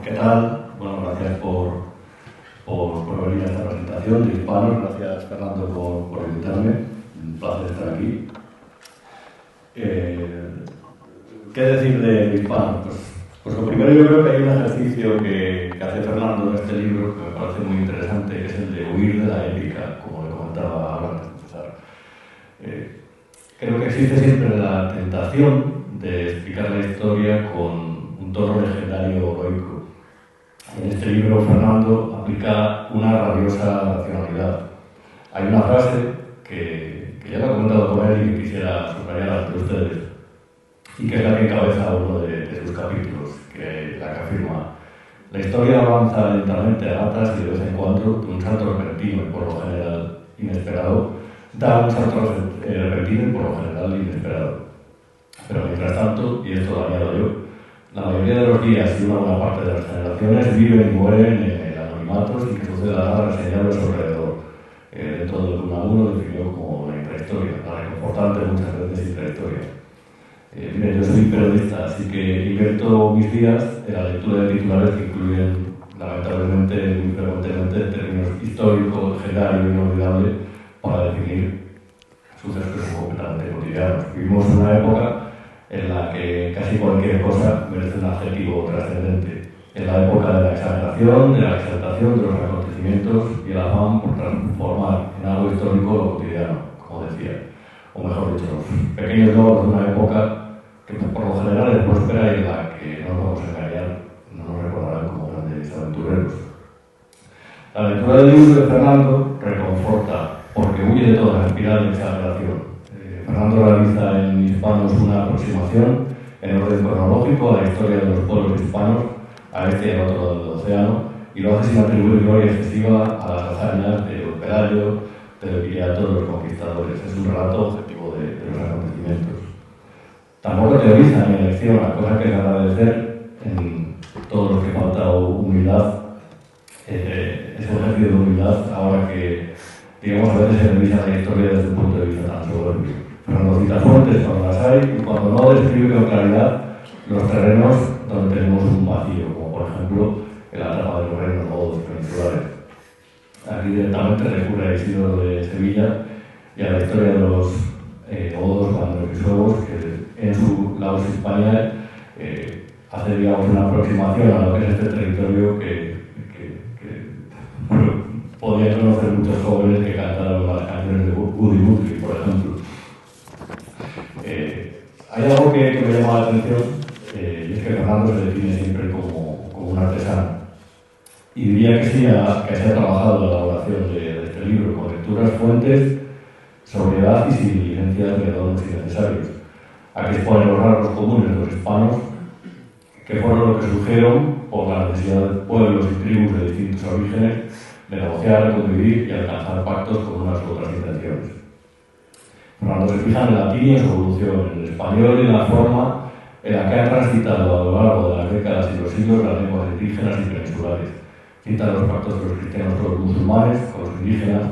¿Qué tal? Bueno, gracias por venir a esta presentación de Hispanos. Gracias, Fernando, por invitarme. Un placer estar aquí. ¿Qué decir de Hispanos? Pues lo primero, yo creo que hay un ejercicio que hace Fernando en este libro que me parece muy interesante, que es el de huir de la épica, como le comentaba ahora antes de empezar. Creo que existe siempre la tentación de explicar la historia con un tono legendario o heroico. En este libro, Fernando aplica una rabiosa racionalidad. Hay una frase que ya lo he comentado con él y que quisiera subrayar ante ustedes, y que es la que encabeza uno de sus capítulos, la que afirma: la historia avanza lentamente a gatas y de vez en cuando, de un salto repentino y por lo general inesperado, da un salto repentino y por lo general inesperado. Pero mientras tanto, y esto lo añado yo, la mayoría de los días y una buena parte de las generaciones viven y mueren en el anonimato sin que suceda nada reseñable a su alrededor, dentro de lo que uno definió como la intrahistoria, la reconfortante muchas veces intrahistoria. Mire, yo soy periodista, así que invierto mis días en la lectura de titulares que incluyen, lamentablemente, muy frecuentemente, términos histórico, legendario e inolvidable para definir sucesos que son completamente cotidianos. Vivimos en una época en la que casi cualquier cosa merece un adjetivo trascendente. En la época de la exageración, de la exaltación de los acontecimientos y el afán por transformar en algo histórico lo cotidiano, como decía. O mejor dicho, los pequeños logros de una época que por lo general es próspera y en la que, no nos vamos a engañar, no nos recordarán como grandes aventureros. La lectura del libro de Fernando reconforta, porque huye de toda la espiral de exageración. Fernando realiza en Hispanos una aproximación en orden cronológico a la historia de los pueblos hispanos, a este y al otro lado del océano, y lo hace sin atribuir gloria excesiva a las hazañas de Pelayo, del Viriato de los conquistadores. Es un relato objetivo de los acontecimientos. Tampoco teoriza ni elecciona, cosa que es agradecer en todos los que falta humildad, ese ejercicio de humildad, ahora que, digamos, a veces se revisa la historia desde un punto de vista tan soberbio. Fernando cita fuentes cuando las hay y cuando no describe con claridad los terrenos donde tenemos un vacío, como por ejemplo en la etapa de los reinos godos peninsulares. Aquí directamente recurre a Isidoro de Sevilla y a la historia de los godos cuando los visigodos, que en su Laus Hispaniae hace, digamos, una aproximación a lo que es este territorio que podían conocer muchos jóvenes que cantaron las canciones de Woody Guthrie, por ejemplo. Hay algo que me llama la atención, y es que Fernando se define siempre como un artesano. Y diría que sí, que se ha trabajado la elaboración de este libro con lecturas, fuentes, sobriedad y sin diligencias de adornos innecesarios. Aquí exponen los rasgos comunes de los hispanos, que fueron lo que surgieron por la necesidad de pueblos y tribus de distintos orígenes de negociar, convivir y alcanzar pactos con unas u otras intenciones. Fernando se fija en el latín y en su evolución, en el español y en la forma en la que han transitado a lo largo de las décadas y los siglos las lenguas indígenas y peninsulares. Cita los pactos de los cristianos con los musulmanes, con los indígenas,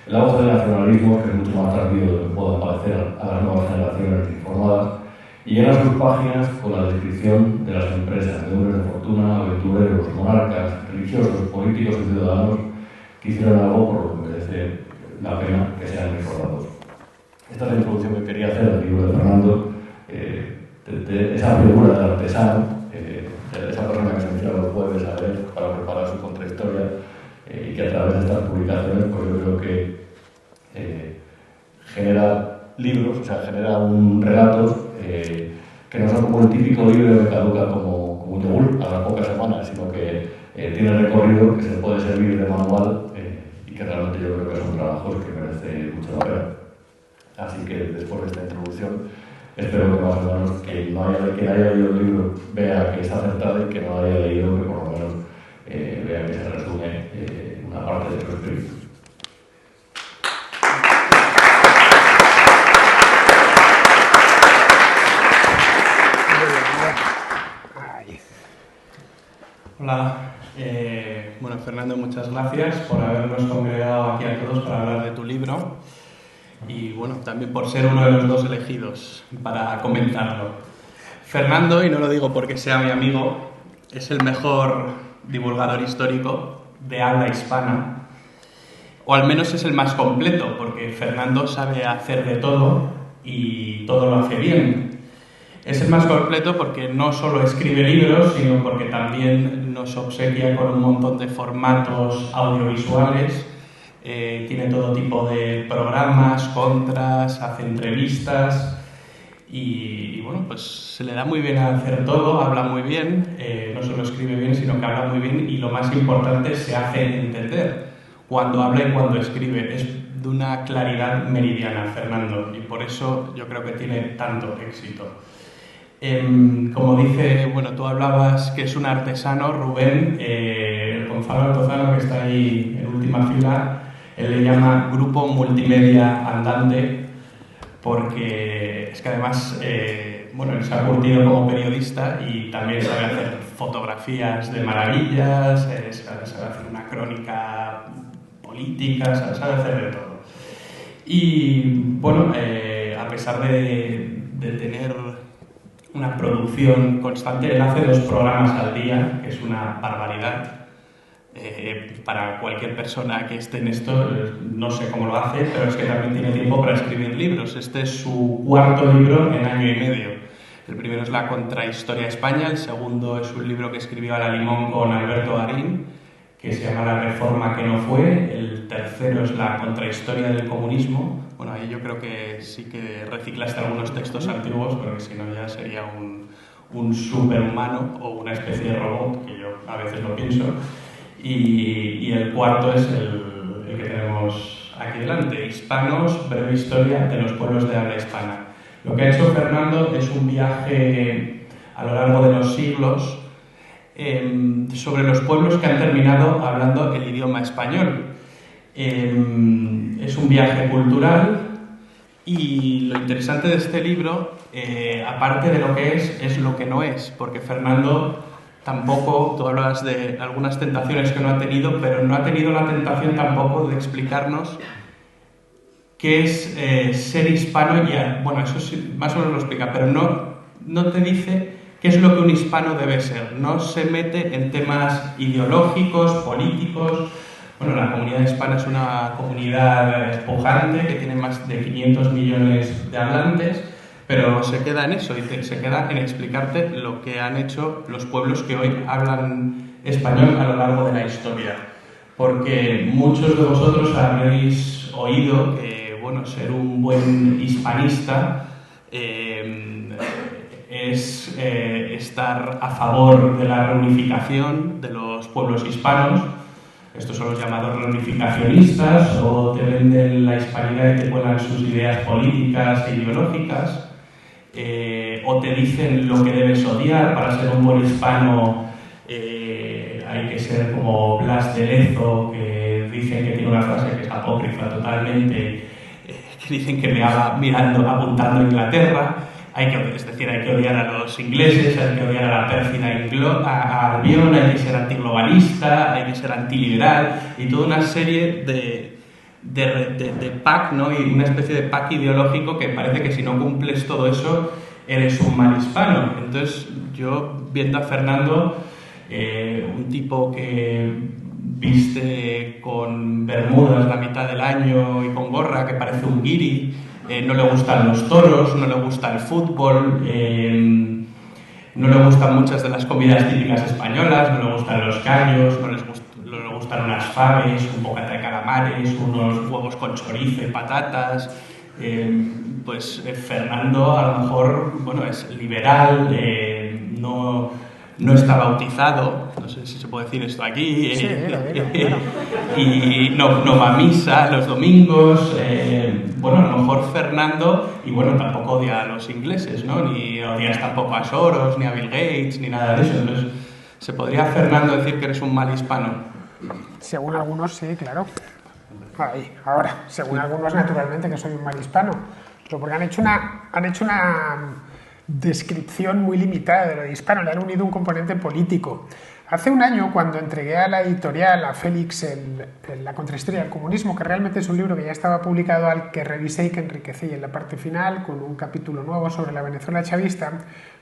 el auge del nacionalismo, que es mucho más tardío de lo que pueda parecer a las nuevas generaciones informadas, y llena sus páginas con la descripción de las empresas, de hombres de fortuna, aventureros, monarcas, religiosos, políticos y ciudadanos que hicieron algo por lo que merece la pena que sean recordados. Esta es la introducción que quería hacer del libro de Fernando, de esa figura del artesano, de esa persona que se mira los jueves a ver para preparar su contrahistoria, y que a través de estas publicaciones, pues yo creo que genera libros, o sea, genera relatos que no son como el típico libro que caduca como un yogur a las pocas semanas, sino que tiene recorrido, que se puede servir de manual, y que realmente yo creo que son trabajos que merecen mucho la pena. Así que después de esta introducción, espero que más o menos quien haya leído el libro vea que es acertado y que no haya leído que por lo menos vea que se resume una parte de su espíritu. Hola, bueno, Fernando, muchas gracias por habernos congregado aquí a todos para hablar de tu libro y bueno, también por ser uno de los dos elegidos para comentarlo. Fernando, y no lo digo porque sea mi amigo, es el mejor divulgador histórico de habla hispana, o al menos es el más completo, porque Fernando sabe hacer de todo y todo lo hace bien. Es el más completo porque no solo escribe libros, sino porque también nos obsequia con un montón de formatos audiovisuales. Tiene todo tipo de programas, contras, hace entrevistas y bueno, pues se le da muy bien a hacer todo, habla muy bien, no solo escribe bien, sino que habla muy bien y lo más importante, se hace entender cuando habla y cuando escribe. Es de una claridad meridiana, Fernando, y por eso yo creo que tiene tanto éxito. Como dice, bueno, tú hablabas que es un artesano, Rubén, Gonzalo Altozano, que está ahí en última fila, él le llama grupo multimedia andante, porque es que además, bueno, él se ha curtido como periodista y también sabe hacer fotografías de maravillas, sabe hacer una crónica política, sabe hacer de todo. Y bueno, a pesar de tener una producción constante, él hace 2 programas al día, que es una barbaridad. Para cualquier persona que esté en esto, no sé cómo lo hace, pero es que también tiene tiempo para escribir libros. Este es su 4º libro en año y medio. El primero es La Contrahistoria de España, el segundo es un libro que escribió a la limón con Alberto Garín, que se llama La Reforma que no fue, el tercero es La Contrahistoria del Comunismo. Bueno, ahí yo creo que sí que reciclaste algunos textos antiguos, porque si no ya sería un superhumano o una especie de robot, que yo a veces lo pienso. Y el cuarto es el que tenemos aquí delante, Hispanos, breve historia de los pueblos de habla hispana. Lo que ha hecho Fernando es un viaje a lo largo de los siglos sobre los pueblos que han terminado hablando el idioma español. Es un viaje cultural y lo interesante de este libro, aparte de lo que es lo que no es, porque Fernando tampoco, tú hablas de algunas tentaciones que no ha tenido, pero no ha tenido la tentación tampoco de explicarnos qué es ser hispano. Bueno, eso sí, más o menos lo explica, pero no te dice qué es lo que un hispano debe ser. No se mete en temas ideológicos, políticos. Bueno, la comunidad hispana es una comunidad pujante que tiene más de 500 millones de hablantes, pero se queda en eso, y se queda en explicarte lo que han hecho los pueblos que hoy hablan español a lo largo de la historia. Porque muchos de vosotros habréis oído que, bueno, ser un buen hispanista es estar a favor de la reunificación de los pueblos hispanos. Estos son los llamados reunificacionistas, o te venden la hispanidad y te cuelan sus ideas políticas e ideológicas. O te dicen lo que debes odiar. Para ser un buen hispano hay que ser como Blas de Lezo, que dicen que tiene una frase que es apócrifa totalmente, que dicen que me haga apuntando a Inglaterra. Es decir, hay que odiar a los ingleses, hay que odiar a la pérfida Albión, hay que ser antiglobalista, hay que ser antiliberal, y toda una serie de pack, ¿no? Y una especie de pack ideológico que parece que si no cumples todo eso eres un mal hispano. Entonces yo, viendo a Fernando, un tipo que viste con bermudas la mitad del año y con gorra, que parece un guiri, no le gustan los toros, no le gusta el fútbol, no le gustan muchas de las comidas típicas españolas, no le gustan los callos, no le gustan unas faves, un bocata de calamares, unos huevos con chorizo y patatas. Pues Fernando a lo mejor, bueno, es liberal, no está bautizado, no sé si se puede decir esto aquí, sí, claro. Y no va a misa los domingos. Bueno, a lo mejor Fernando, y bueno, tampoco odia a los ingleses, ¿no? Ni odias tampoco a Soros, ni a Bill Gates, ni nada de eso. Entonces, ¿se podría, Fernando, decir que eres un mal hispano? Según algunos, sí, claro. Ahora, según algunos, naturalmente, que soy un mal hispano. Pero porque han hecho una descripción muy limitada de lo de hispano, le han unido un componente político. Hace un año, cuando entregué a la editorial, a Félix, La Contrahistoria del Comunismo, que realmente es un libro que ya estaba publicado, al que revisé y que enriquecí en la parte final con un capítulo nuevo sobre la Venezuela chavista,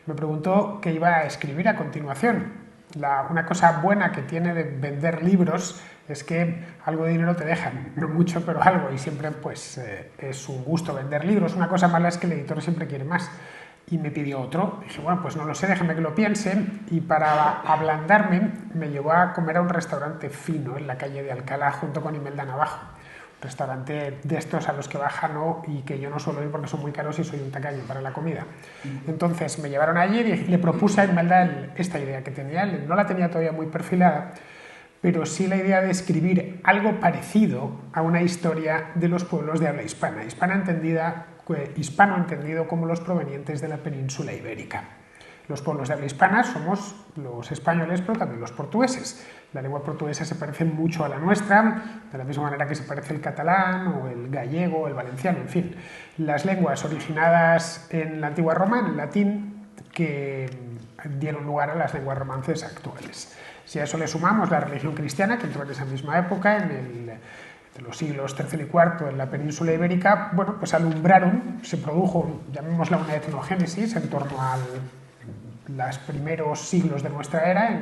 me preguntó qué iba a escribir a continuación. una cosa buena que tiene de vender libros es que algo de dinero te dejan, no mucho, pero algo, y siempre pues es un gusto vender libros. Una cosa mala es que el editor siempre quiere más. Y me pidió otro. Dije, bueno, pues no lo sé, déjame que lo piense. Y para ablandarme me llevó a comer a un restaurante fino en la calle de Alcalá junto con Imelda Navajo. Un restaurante de estos a los que baja no, y que yo no suelo ir porque son muy caros y soy un tacaño para la comida. Entonces me llevaron allí y le propuse a Imelda esta idea que tenía. No la tenía todavía muy perfilada, pero sí la idea de escribir algo parecido a una historia de los pueblos de habla hispana. Hispano entendido como los provenientes de la península ibérica. Los pueblos de habla hispana somos los españoles, pero también los portugueses. La lengua portuguesa se parece mucho a la nuestra, de la misma manera que se parece el catalán o el gallego o el valenciano, en fin. Las lenguas originadas en la antigua Roma, en el latín, que dieron lugar a las lenguas romances actuales. Si a eso le sumamos la religión cristiana, que entró en esa misma época, de los siglos III y IV en la península ibérica, bueno, pues se produjo, llamémosla una etnogénesis, en torno a los primeros siglos de nuestra era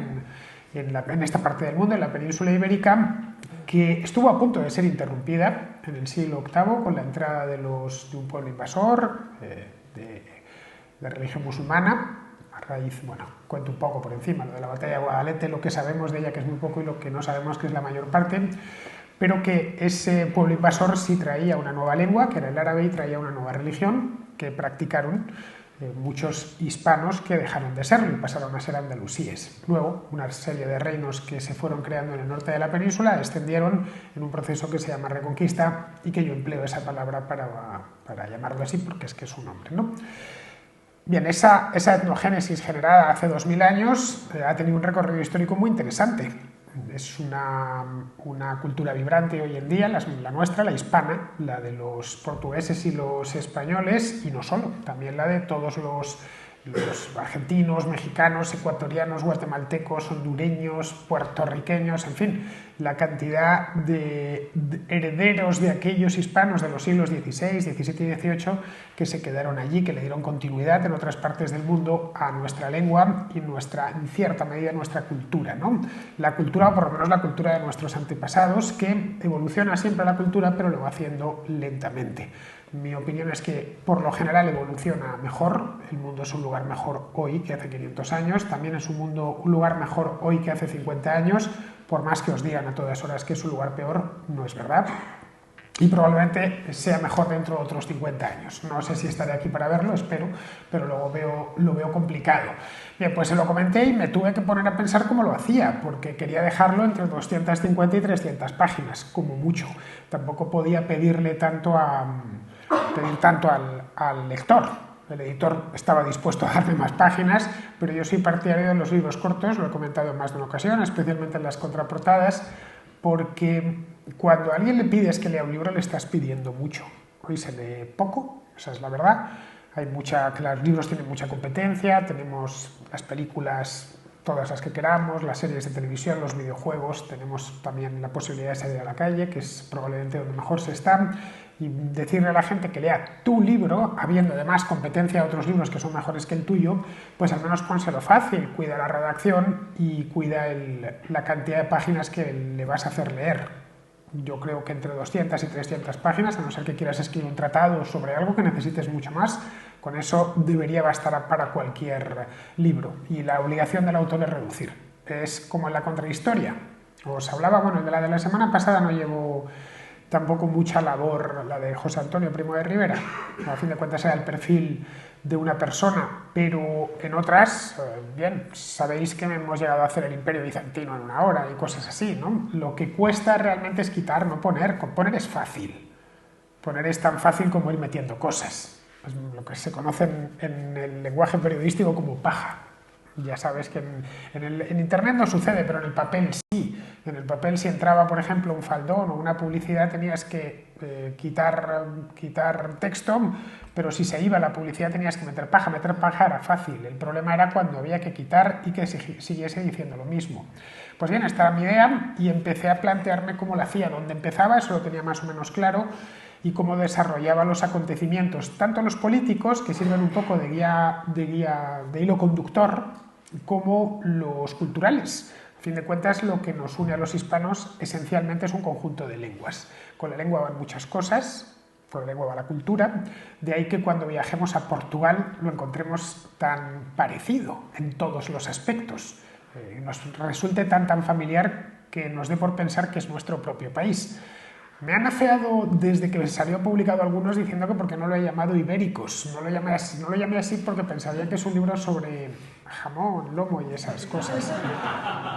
en esta parte del mundo, en la península ibérica, que estuvo a punto de ser interrumpida en el siglo VIII con la entrada de un pueblo invasor de religión musulmana. A raíz, bueno, cuento un poco por encima lo de la batalla de Guadalete, lo que sabemos de ella, que es muy poco, y lo que no sabemos, que es la mayor parte, pero que ese pueblo invasor sí traía una nueva lengua, que era el árabe, y traía una nueva religión que practicaron muchos hispanos que dejaron de serlo y pasaron a ser andalusíes. Luego, una serie de reinos que se fueron creando en el norte de la península extendieron en un proceso que se llama Reconquista, y que yo empleo esa palabra para llamarlo así porque es que es su nombre, ¿no? Bien, esa etnogénesis generada hace 2000 años ha tenido un recorrido histórico muy interesante. Es una cultura vibrante hoy en día, la nuestra, la hispana, la de los portugueses y los españoles, y no solo, también la de todos los argentinos, mexicanos, ecuatorianos, guatemaltecos, hondureños, puertorriqueños, en fin, la cantidad de herederos de aquellos hispanos de los siglos XVI, XVII y XVIII que se quedaron allí, que le dieron continuidad en otras partes del mundo a nuestra lengua y en cierta medida, nuestra cultura, ¿no? La cultura, o por lo menos la cultura de nuestros antepasados, que evoluciona siempre la cultura, pero lo va haciendo lentamente. Mi opinión es que por lo general evoluciona mejor. El mundo es un lugar mejor hoy que hace 500 años, también es un lugar mejor hoy que hace 50 años, por más que os digan a todas horas que es un lugar peor, no es verdad. Y probablemente sea mejor dentro de otros 50 años. No sé si estaré aquí para verlo, espero, pero luego lo veo complicado. Bien, pues se lo comenté y me tuve que poner a pensar cómo lo hacía, porque quería dejarlo entre 250 y 300 páginas, como mucho. Tampoco podía pedir tanto al lector. El editor estaba dispuesto a darme más páginas, pero yo soy partidario de los libros cortos, lo he comentado en más de una ocasión, especialmente en las contraportadas, porque cuando a alguien le pides que lea un libro le estás pidiendo mucho. Hoy se lee poco, esa es la verdad. Los libros tienen mucha competencia, tenemos las películas, todas las que queramos, las series de televisión, los videojuegos, tenemos también la posibilidad de salir a la calle, que es probablemente donde mejor se está, y decirle a la gente que lea tu libro, habiendo además competencia de otros libros que son mejores que el tuyo, pues al menos pónselo fácil, cuida la redacción y cuida la cantidad de páginas que le vas a hacer leer. Yo creo que entre 200 y 300 páginas, a no ser que quieras escribir un tratado sobre algo que necesites mucho más, con eso debería bastar para cualquier libro. Y la obligación del autor es reducir. Es como en la contrahistoria. Os hablaba, bueno, de la semana pasada no llevo tampoco mucha labor, la de José Antonio Primo de Rivera. A fin de cuentas era el perfil de una persona, pero en otras, bien, sabéis que hemos llegado a hacer el Imperio Bizantino en una hora y cosas así, ¿no? Lo que cuesta realmente es quitar, no poner. Poner es fácil. Poner es tan fácil como ir metiendo cosas. Es lo que se conoce en el lenguaje periodístico como paja. Ya sabes que en Internet no sucede, pero en el papel sí. En el papel, si entraba, por ejemplo, un faldón o una publicidad, tenías que quitar texto, pero si se iba la publicidad tenías que meter paja. Meter paja era fácil. El problema era cuando había que quitar y que siguiese diciendo lo mismo. Pues bien, esta era mi idea y empecé a plantearme cómo lo hacía. Dónde empezaba, eso lo tenía más o menos claro, y cómo desarrollaba los acontecimientos, tanto los políticos, que sirven un poco de hilo conductor, como los culturales. A fin de cuentas, lo que nos une a los hispanos esencialmente es un conjunto de lenguas. Con la lengua van muchas cosas, con la lengua va la cultura, de ahí que cuando viajemos a Portugal lo encontremos tan parecido en todos los aspectos. Nos resulte tan familiar que nos dé por pensar que es nuestro propio país. Me han afeado desde que salió publicado algunos diciendo que porque no lo he llamado Ibéricos. No lo llamé así porque pensaría que es un libro sobre jamón, lomo y esas cosas.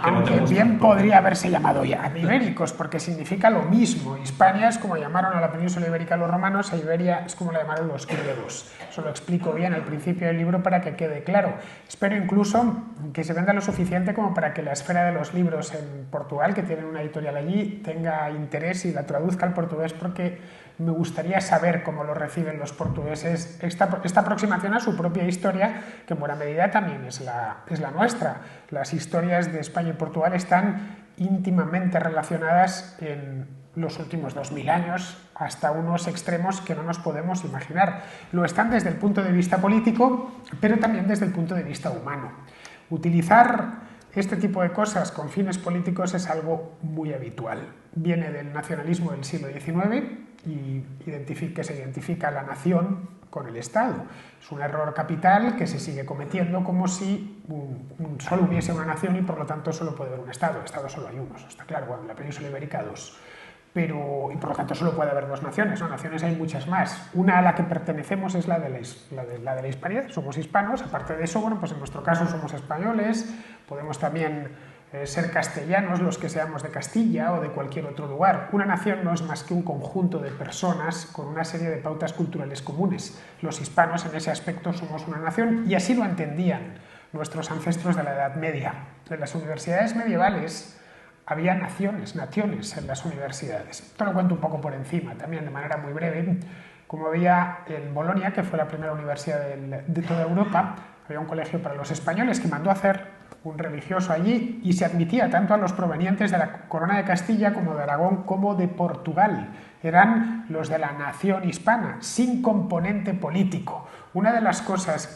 Aunque bien podría haberse llamado ya Ibéricos, porque significa lo mismo. Hispania es como llamaron a la península ibérica los romanos, a Iberia es como la llamaron los griegos. Eso lo explico bien al principio del libro para que quede claro. Espero incluso que se venda lo suficiente como para que la esfera de los libros en Portugal, que tienen una editorial allí, tenga interés y la traduzca al portugués, porque me gustaría saber cómo lo reciben los portugueses esta aproximación a su propia historia, que en buena medida también es la nuestra. Las historias de España y Portugal están íntimamente relacionadas en los últimos 2000 años hasta unos extremos que no nos podemos imaginar. Lo están desde el punto de vista político, pero también desde el punto de vista humano. Utilizar este tipo de cosas con fines políticos es algo muy habitual. Viene del nacionalismo del siglo XIX y se identifica la nación con el Estado. Es un error capital que se sigue cometiendo como si solo hubiese una nación y por lo tanto solo puede haber un Estado. Estado solo hay uno, está claro, bueno, en la península ibérica dos. Y por lo tanto solo puede haber dos naciones, ¿no? Naciones hay muchas más. Una a la que pertenecemos es la de la hispanidad, somos hispanos. Aparte de eso, bueno, pues en nuestro caso somos españoles, podemos también ser castellanos, los que seamos de Castilla o de cualquier otro lugar. Una nación no es más que un conjunto de personas con una serie de pautas culturales comunes. Los hispanos en ese aspecto somos una nación y así lo entendían nuestros ancestros de la Edad Media. En las universidades medievales había naciones en las universidades. Esto lo cuento un poco por encima, también de manera muy breve. Como había en Bolonia, que fue la primera universidad de toda Europa, había un colegio para los españoles que mandó a hacer un religioso allí y se admitía tanto a los provenientes de la corona de Castilla como de Aragón como de Portugal. Eran los de la nación hispana, sin componente político. Una de las cosas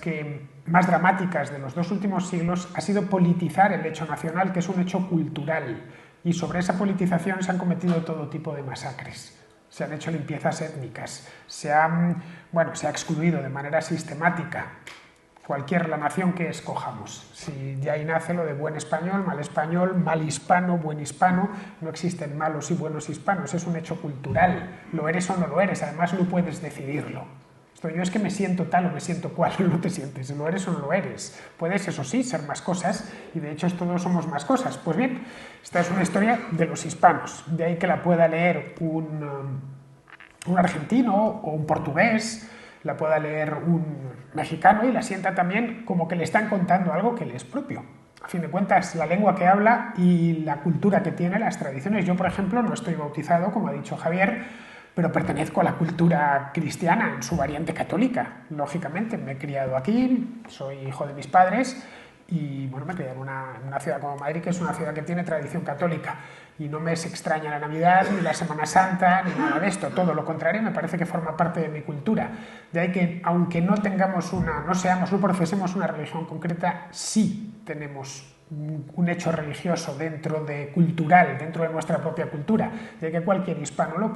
más dramáticas de los 2 últimos siglos ha sido politizar el hecho nacional, que es un hecho cultural. Y sobre esa politización se han cometido todo tipo de masacres. Se han hecho limpiezas étnicas, se ha excluido de manera sistemática la nación que escojamos. Si de ahí nace lo de buen español, mal hispano, buen hispano, no existen malos y buenos hispanos, es un hecho cultural, lo eres o no lo eres, además no puedes decidirlo. Yo es que me siento tal o me siento cual, no te sientes, lo eres o no lo eres. Puedes, eso sí, ser más cosas, y de hecho todos somos más cosas. Pues bien, esta es una historia de los hispanos, de ahí que la pueda leer un argentino o un portugués, la pueda leer un mexicano y la sienta también como que le están contando algo que le es propio. A fin de cuentas, la lengua que habla y la cultura que tiene, las tradiciones. Yo, por ejemplo, no estoy bautizado, como ha dicho Javier, pero pertenezco a la cultura cristiana en su variante católica. Lógicamente, me he criado aquí, soy hijo de mis padres y bueno, me he criado en una ciudad como Madrid, que es una ciudad que tiene tradición católica. Y no me es extraña la Navidad, ni la Semana Santa, ni nada de esto. Todo lo contrario, me parece que forma parte de mi cultura. De ahí que, aunque no profesemos una religión concreta, sí tenemos un hecho religioso cultural, dentro de nuestra propia cultura, de que cualquier hispano lo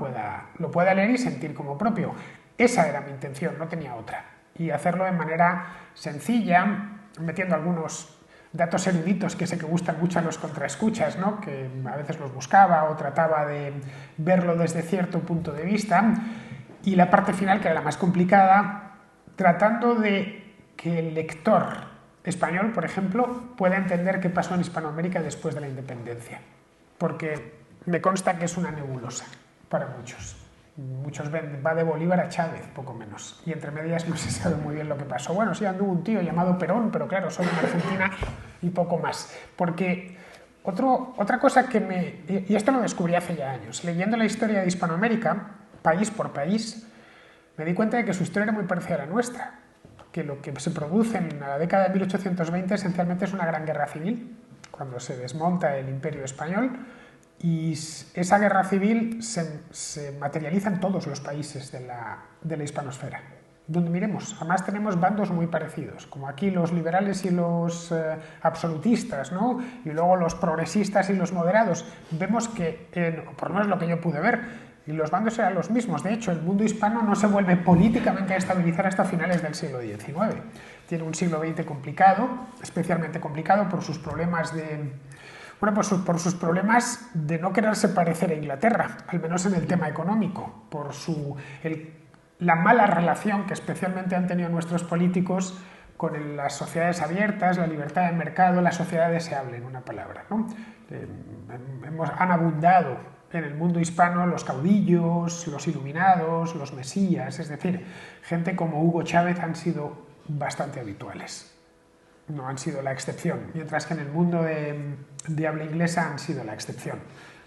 pueda leer y sentir como propio. Esa era mi intención, no tenía otra. Y hacerlo de manera sencilla, metiendo algunos datos eruditos que sé que gustan mucho a los contraescuchas, ¿no? Que a veces los buscaba o trataba de verlo desde cierto punto de vista, y la parte final, que era la más complicada, tratando de que el lector español, por ejemplo, pueda entender qué pasó en Hispanoamérica después de la independencia, porque me consta que es una nebulosa para muchos. Muchos ven, va de Bolívar a Chávez, poco menos, y entre medias no se sabe muy bien lo que pasó. Bueno, sí anduvo un tío llamado Perón, pero claro, solo en Argentina y poco más. Porque otra cosa y esto lo descubrí hace ya años, leyendo la historia de Hispanoamérica, país por país, me di cuenta de que su historia era muy parecida a la nuestra, que lo que se produce en la década de 1820 esencialmente es una gran guerra civil, cuando se desmonta el Imperio Español, y esa guerra civil se materializa en todos los países de la hispanosfera. donde miremos. Además tenemos bandos muy parecidos, como aquí los liberales y los absolutistas, ¿no? Y luego los progresistas y los moderados. Vemos que, por lo menos lo que yo pude ver, y los bandos eran los mismos. De hecho, el mundo hispano no se vuelve políticamente a estabilizar hasta finales del siglo XIX. Tiene un siglo XX complicado, especialmente complicado por sus problemas de... Bueno, pues por sus problemas de no quererse parecer a Inglaterra, al menos en el tema económico, por la mala relación que especialmente han tenido nuestros políticos con las sociedades abiertas, la libertad de mercado, la sociedad deseable, en una palabra, ¿no? Han abundado en el mundo hispano los caudillos, los iluminados, los mesías, es decir, gente como Hugo Chávez han sido bastante habituales. No han sido la excepción, mientras que en el mundo de habla inglesa han sido la excepción.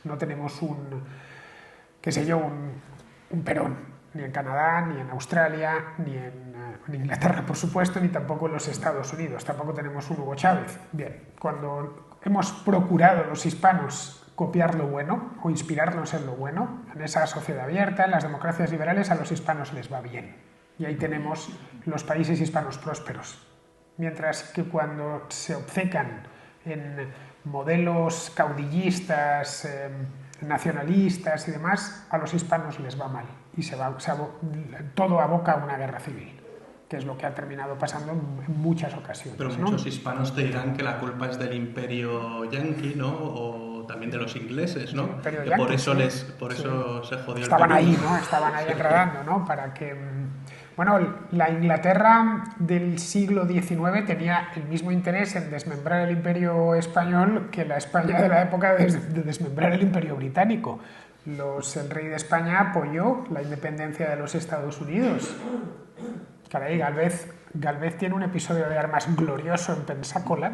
No tenemos un Perón, ni en Canadá, ni en Australia, ni en Inglaterra, por supuesto, ni tampoco en los Estados Unidos. Tampoco tenemos un Hugo Chávez. Bien, cuando hemos procurado los hispanos copiar lo bueno o inspirarnos en lo bueno, en esa sociedad abierta, en las democracias liberales, a los hispanos les va bien. Y ahí tenemos los países hispanos prósperos. Mientras que cuando se obcecan en modelos caudillistas, nacionalistas y demás, a los hispanos les va mal y todo aboca a una guerra civil, que es lo que ha terminado pasando en muchas ocasiones. Pero muchos hispanos te dirán que la culpa es del imperio yanqui, ¿no? O también de los ingleses, ¿no? Que yanqui, por eso se jodió Estaban el ahí, ¿no? Estaban ahí enredando, ¿no? Para que... Bueno, la Inglaterra del siglo XIX tenía el mismo interés en desmembrar el imperio español que la España de la época de desmembrar el imperio británico. El rey de España apoyó la independencia de los Estados Unidos. Caray, Galvez tiene un episodio de armas glorioso en Pensacola.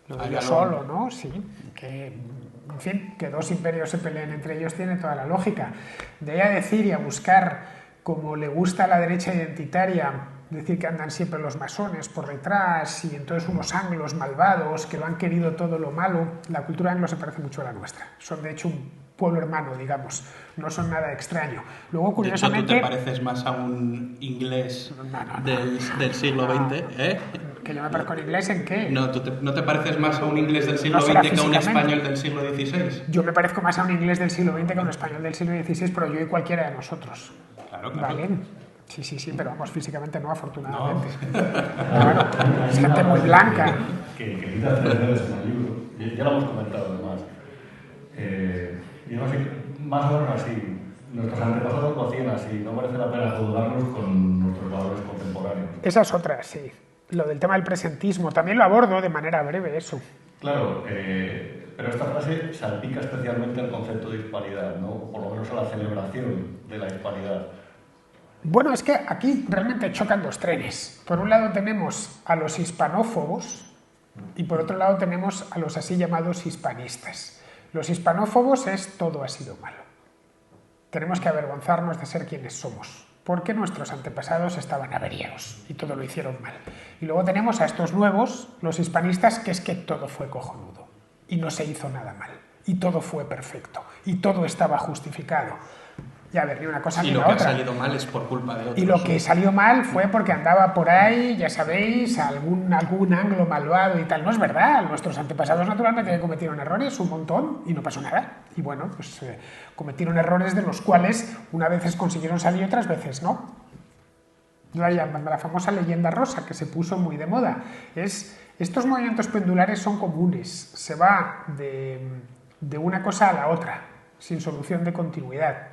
Lo de yo solo, ¿no? Sí, que, en fin, que dos imperios se peleen entre ellos tiene toda la lógica. De ahí a decir y a buscar, como le gusta a la derecha identitaria, decir que andan siempre los masones por detrás y entonces unos anglos malvados que lo han querido todo lo malo, la cultura anglo se parece mucho a la nuestra. Son de hecho un pueblo hermano, digamos, no son nada extraño. Luego, curiosamente... De hecho, ¿tú te pareces más a un inglés del siglo XX? ¿Eh? ¿Que yo me parezco en inglés en qué? No, ¿no te pareces más a un inglés del siglo XX que a un español del siglo XVI? Yo me parezco más a un inglés del siglo XX que a un español del siglo XVI, pero yo y cualquiera de nosotros. Claro. ¿Vale? Sí, pero vamos, físicamente no, afortunadamente. No. Claro, es gente muy blanca. Que quita 3 veces en el libro, ya lo hemos comentado además. Y no sé, más o menos así. Nuestros antepasados lo hacían así, no merece la pena juzgarnos con nuestros valores contemporáneos. Esa es otra, sí. Lo del tema del presentismo, también lo abordo de manera breve, eso. Claro, pero esta frase salpica especialmente el concepto de hispanidad, ¿no? Por lo menos a la celebración de la hispanidad. Bueno, es que aquí realmente chocan dos trenes. Por un lado tenemos a los hispanófobos y por otro lado tenemos a los así llamados hispanistas. Los hispanófobos es todo ha sido malo. Tenemos que avergonzarnos de ser quienes somos, porque nuestros antepasados estaban averiados y todo lo hicieron mal. Y luego tenemos a estos nuevos, los hispanistas, que es que todo fue cojonudo y no se hizo nada mal y todo fue perfecto y todo estaba justificado. Y a ver, ni una cosa ni la otra. Y lo que ha salido mal es por culpa de otros. Y lo que salió mal fue porque andaba por ahí, ya sabéis, algún anglo malvado y tal. No es verdad, nuestros antepasados naturalmente cometieron errores, un montón, y no pasó nada. Y bueno, pues cometieron errores de los cuales una veces consiguieron salir y otras veces no. La famosa leyenda rosa que se puso muy de moda. Estos movimientos pendulares son comunes, se va de una cosa a la otra, sin solución de continuidad.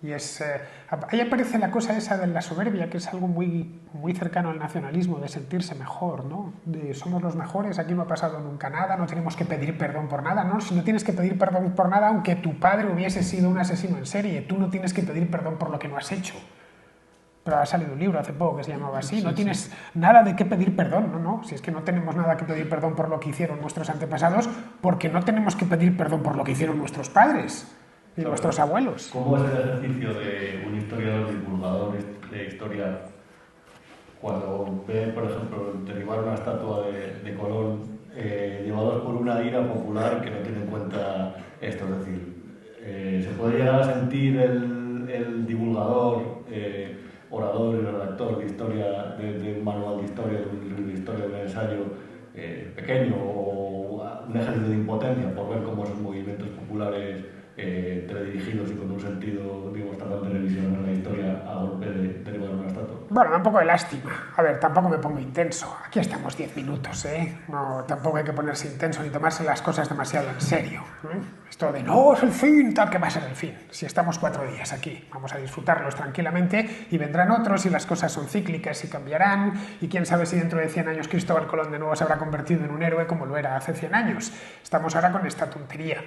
Y ahí aparece la cosa esa de la soberbia, que es algo muy, muy cercano al nacionalismo, de sentirse mejor, ¿no? De somos los mejores, aquí no ha pasado nunca nada, no tenemos que pedir perdón por nada, ¿no? Si no tienes que pedir perdón por nada, aunque tu padre hubiese sido un asesino en serie, tú no tienes que pedir perdón por lo que no has hecho. Pero ha salido un libro hace poco que se llamaba así, no tienes nada de qué pedir perdón, no, si es que no tenemos nada que pedir perdón por lo que hicieron nuestros antepasados, porque no tenemos que pedir perdón por lo que hicieron nuestros padres. Y nuestros abuelos. ¿Cómo es el ejercicio de un historiador, divulgador de historia, cuando ve, por ejemplo, derribar una estatua de Colón, llevados por una ira popular que no tiene en cuenta esto? Es decir, ¿se puede llegar a sentir el divulgador, orador y redactor historia, de un manual de historia, de un libro de historia, de un ensayo pequeño, o un ejercicio de impotencia por ver cómo esos movimientos populares teledirigidos y con un sentido, digamos, tan de televisión en la historia a golpe de derribar una estatua. Bueno, da un poco de lástima. A ver, tampoco me pongo intenso. Aquí estamos 10 minutos, ¿eh? No, tampoco hay que ponerse intenso ni tomarse las cosas demasiado en serio. Esto de no, es el fin, tal, que va a ser el fin. Si estamos 4 días aquí, vamos a disfrutarlos tranquilamente y vendrán otros y las cosas son cíclicas y cambiarán y quién sabe si dentro de 100 años Cristóbal Colón de nuevo se habrá convertido en un héroe como lo era hace 100 años. Estamos ahora con esta tontería.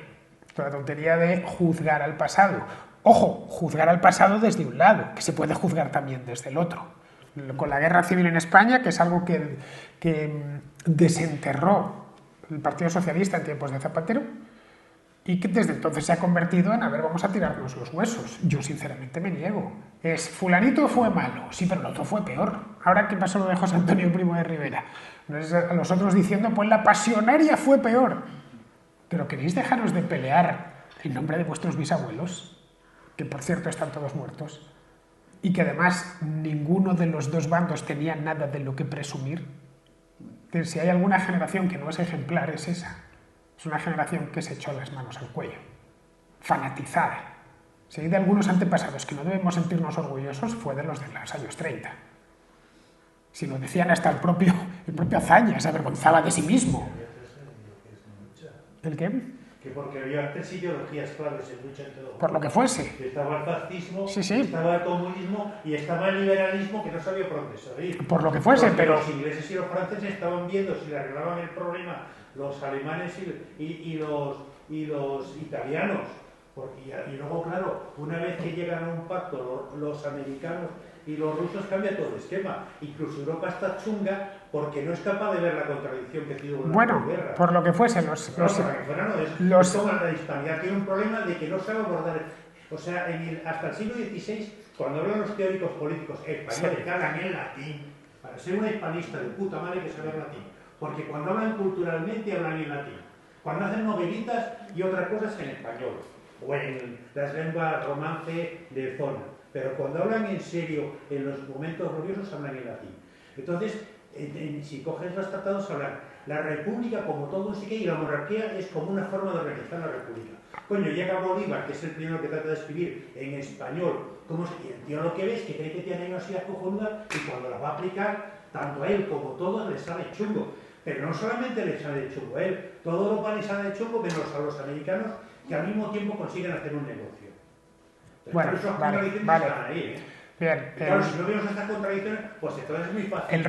La tontería de juzgar al pasado. Ojo, juzgar al pasado desde un lado, que se puede juzgar también desde el otro. Con la guerra civil en España, que es algo que desenterró el Partido Socialista en tiempos de Zapatero y que desde entonces se ha convertido en, a ver, vamos a tirarnos los huesos. Yo sinceramente me niego. Es, fulanito fue malo, sí, pero el otro fue peor. Ahora, ¿qué pasó lo de José Antonio Primo de Rivera? A los otros diciendo, pues la pasionaria fue peor. ¿Pero queréis dejaros de pelear en nombre de vuestros bisabuelos? Que por cierto están todos muertos. Y que además ninguno de los dos bandos tenía nada de lo que presumir. Si hay alguna generación que no es ejemplar, es esa. Es una generación que se echó las manos al cuello. Fanatizada. Si hay de algunos antepasados que no debemos sentirnos orgullosos, fue de los años 30. Si lo decían hasta el propio Azaña, se avergonzaba de sí mismo. ¿El qué? Que porque había 3 ideologías claves en lucha entre todo. Por lo que fuese. Estaba el fascismo, sí, sí. Estaba el comunismo y estaba el liberalismo que no sabía por dónde salir. Por lo que fuese, porque pero... los ingleses y los franceses estaban viendo si le arreglaban el problema los alemanes y los italianos. Y luego, claro, una vez que llegan a un pacto los americanos y los rusos, cambia todo el esquema. Incluso Europa está chunga porque no es capaz de ver la contradicción que tiene una guerra. Por lo que fuese, la hispanidad tiene un problema de que no sabe abordar. O sea, hasta el siglo XVI, cuando hablan los teóricos políticos españoles que hablan en latín, para ser una hispanista de puta madre que saber latín, porque cuando hablan culturalmente hablan en latín, cuando hacen novelitas y otras cosas en español, o en las lenguas romance de zona, pero cuando hablan en serio, en los momentos gloriosos, hablan en latín. Entonces, si coges los tratados, hablan la república como todo un psique y la monarquía es como una forma de organizar la república. Coño, llega Bolívar, que es el primero que trata de escribir en español, ¿cómo se entiende? El tío lo que ves, que cree que tiene una sociedad cojonuda y cuando la va a aplicar, tanto a él como a todos les sale chungo. Pero no solamente les sale chungo a él, todo Europa les sale chungo menos a los americanos que al mismo tiempo consiguen hacer un negocio. Bueno, vale. Están ahí, ¿eh? Bien, claro, si no vemos estas contradicciones, pues entonces es muy fácil.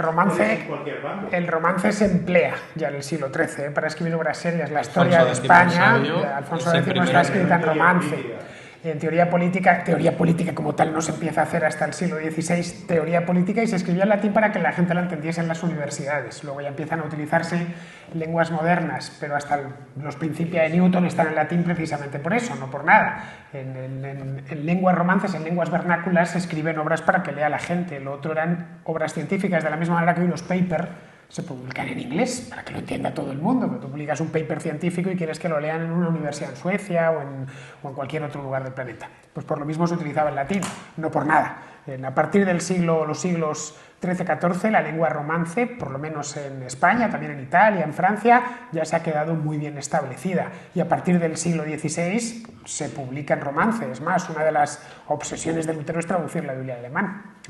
El romance se emplea ya en el siglo XIII para escribir obras serias. La historia de España, Alfonso X está escrita en romance. En teoría política como tal no se empieza a hacer hasta el siglo XVI, teoría política, y se escribía en latín para que la gente la entendiese en las universidades. Luego ya empiezan a utilizarse lenguas modernas, pero hasta los Principia de Newton están en latín precisamente por eso, no por nada. En lenguas romances, en lenguas vernáculas, se escriben obras para que lea la gente. Lo otro eran obras científicas, de la misma manera que hoy los papers se publican en inglés, para que lo entienda todo el mundo. Que tú publicas un paper científico y quieres que lo lean en una universidad en Suecia o en cualquier otro lugar del planeta. Pues por lo mismo se utilizaba el latín, no por nada. A partir de los siglos XIII-XIV, la lengua romance, por lo menos en España, también en Italia, en Francia, ya se ha quedado muy bien establecida. Y a partir del siglo XVI se publica en romance. Es más, una de las obsesiones de Lutero es traducir la Biblia al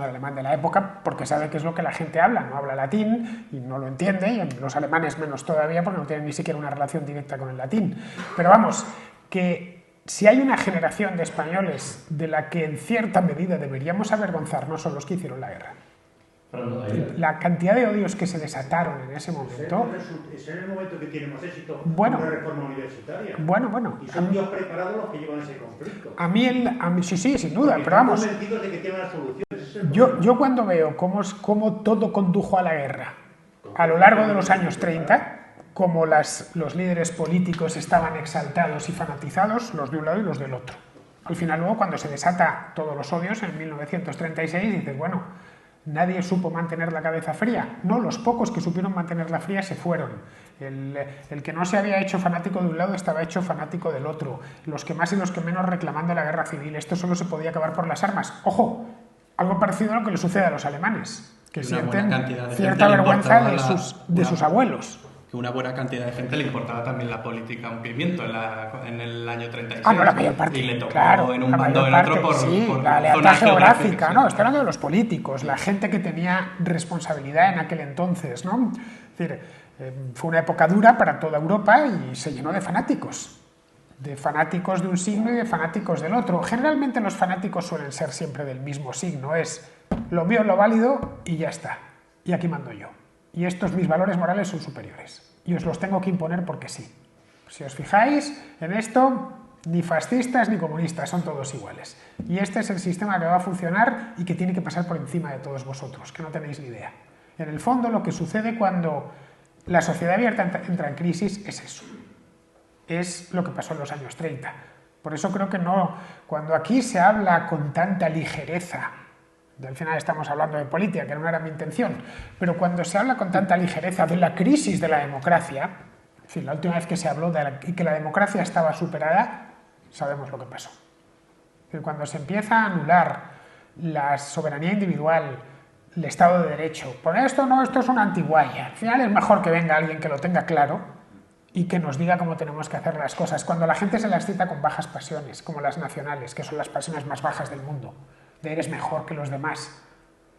alemán de la época, porque sabe que es lo que la gente habla. No habla latín y no lo entiende, y los alemanes menos todavía, porque no tienen ni siquiera una relación directa con el latín. Pero vamos, que si hay una generación de españoles de la que en cierta medida deberíamos avergonzarnos, son los que hicieron la guerra. La cantidad de odios que se desataron en ese momento... Es en el momento que tenemos éxito bueno, una reforma universitaria. Bueno. Y son Dios preparados los que llevan ese conflicto. A mí sí, sin duda, pero vamos... convencidos de que tienen la solución. Yo cuando veo cómo todo condujo a la guerra a lo largo de los años 30, como los líderes políticos estaban exaltados y fanatizados, los de un lado y los del otro. Al final, luego, cuando se desata todos los odios, en 1936, dices, bueno, nadie supo mantener la cabeza fría. No, los pocos que supieron mantenerla fría se fueron. El que no se había hecho fanático de un lado estaba hecho fanático del otro. Los que más y los que menos reclamando la guerra civil. Esto solo se podía acabar por las armas. ¡Ojo! Algo parecido a lo que le sucede a los alemanes, que sienten cierta gente vergüenza de sus abuelos. Que una buena cantidad de gente le importaba también la política a un pimiento en el año 36. Ah, no, la mayor parte. Y le tocó claro, en un bando o en otro por la lealtad zona geográfica. sí. No, estoy hablando de los políticos, la gente que tenía responsabilidad en aquel entonces, ¿no? Es decir, fue una época dura para toda Europa y se llenó de fanáticos de un signo y de fanáticos del otro. Generalmente los fanáticos suelen ser siempre del mismo signo, es lo mío es lo válido y ya está. Y aquí mando yo. Y estos mis valores morales son superiores. Y os los tengo que imponer porque sí. Si os fijáis en esto, ni fascistas ni comunistas, son todos iguales. Y este es el sistema que va a funcionar y que tiene que pasar por encima de todos vosotros, que no tenéis ni idea. En el fondo, lo que sucede cuando la sociedad abierta entra en crisis es eso. Es lo que pasó en los años 30. Por eso creo que no, cuando aquí se habla con tanta ligereza, al final estamos hablando de política, que no era mi intención, pero cuando se habla con tanta ligereza de la crisis de la democracia, en fin, la última vez que se habló de que la democracia estaba superada, sabemos lo que pasó. Cuando se empieza a anular la soberanía individual, el Estado de Derecho, por esto no, esto es una antiguaya, al final es mejor que venga alguien que lo tenga claro y que nos diga cómo tenemos que hacer las cosas. Cuando la gente se las cita con bajas pasiones, como las nacionales, que son las pasiones más bajas del mundo, de eres mejor que los demás,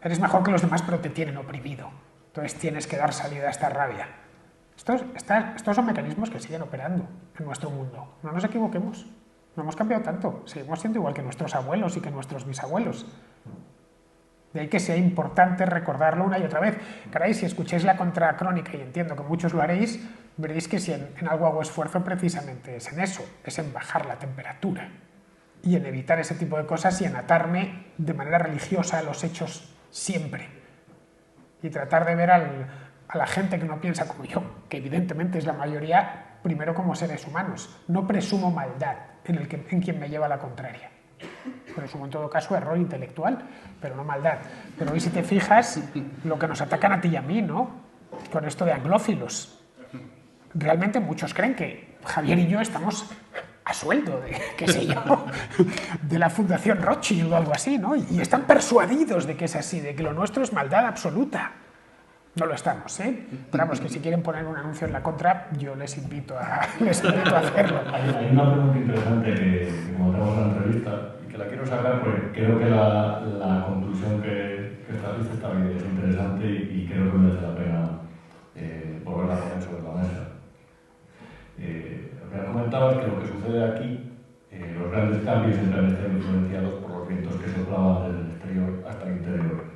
pero te tienen oprimido, entonces tienes que dar salida a esta rabia. Estos son mecanismos que siguen operando en nuestro mundo. No nos equivoquemos, no hemos cambiado tanto, seguimos siendo igual que nuestros abuelos y que nuestros bisabuelos. De ahí que sea importante recordarlo una y otra vez. Caray, si escucháis la contracrónica, y entiendo que muchos lo haréis, veréis que si en algo hago esfuerzo precisamente es en eso, es en bajar la temperatura y en evitar ese tipo de cosas y en atarme de manera religiosa a los hechos siempre. Y tratar de ver a la gente que no piensa como yo, que evidentemente es la mayoría, primero como seres humanos. No presumo maldad en quien me lleva la contraria. Presumo en todo caso error intelectual, pero no maldad. Pero hoy si te fijas, lo que nos atacan a ti y a mí, ¿no? Con esto de anglófilos. Realmente muchos creen que Javier y yo estamos a sueldo de, qué sé yo, de la Fundación Rothschild o algo así, ¿no? Y están persuadidos de que es así, de que lo nuestro es maldad absoluta. No lo estamos, ¿eh? Pero vamos, que si quieren poner un anuncio en la contra, yo les invito a hacerlo. Hay una pregunta interesante que como tenemos en la entrevista y que la quiero sacar porque creo que la conclusión que estableces también es interesante y creo que merece la pena volverla a poner sobre la mesa. Lo que has comentado es que lo que sucede aquí, los grandes cambios entran a estar influenciados por los vientos que soplaban del exterior hasta el interior.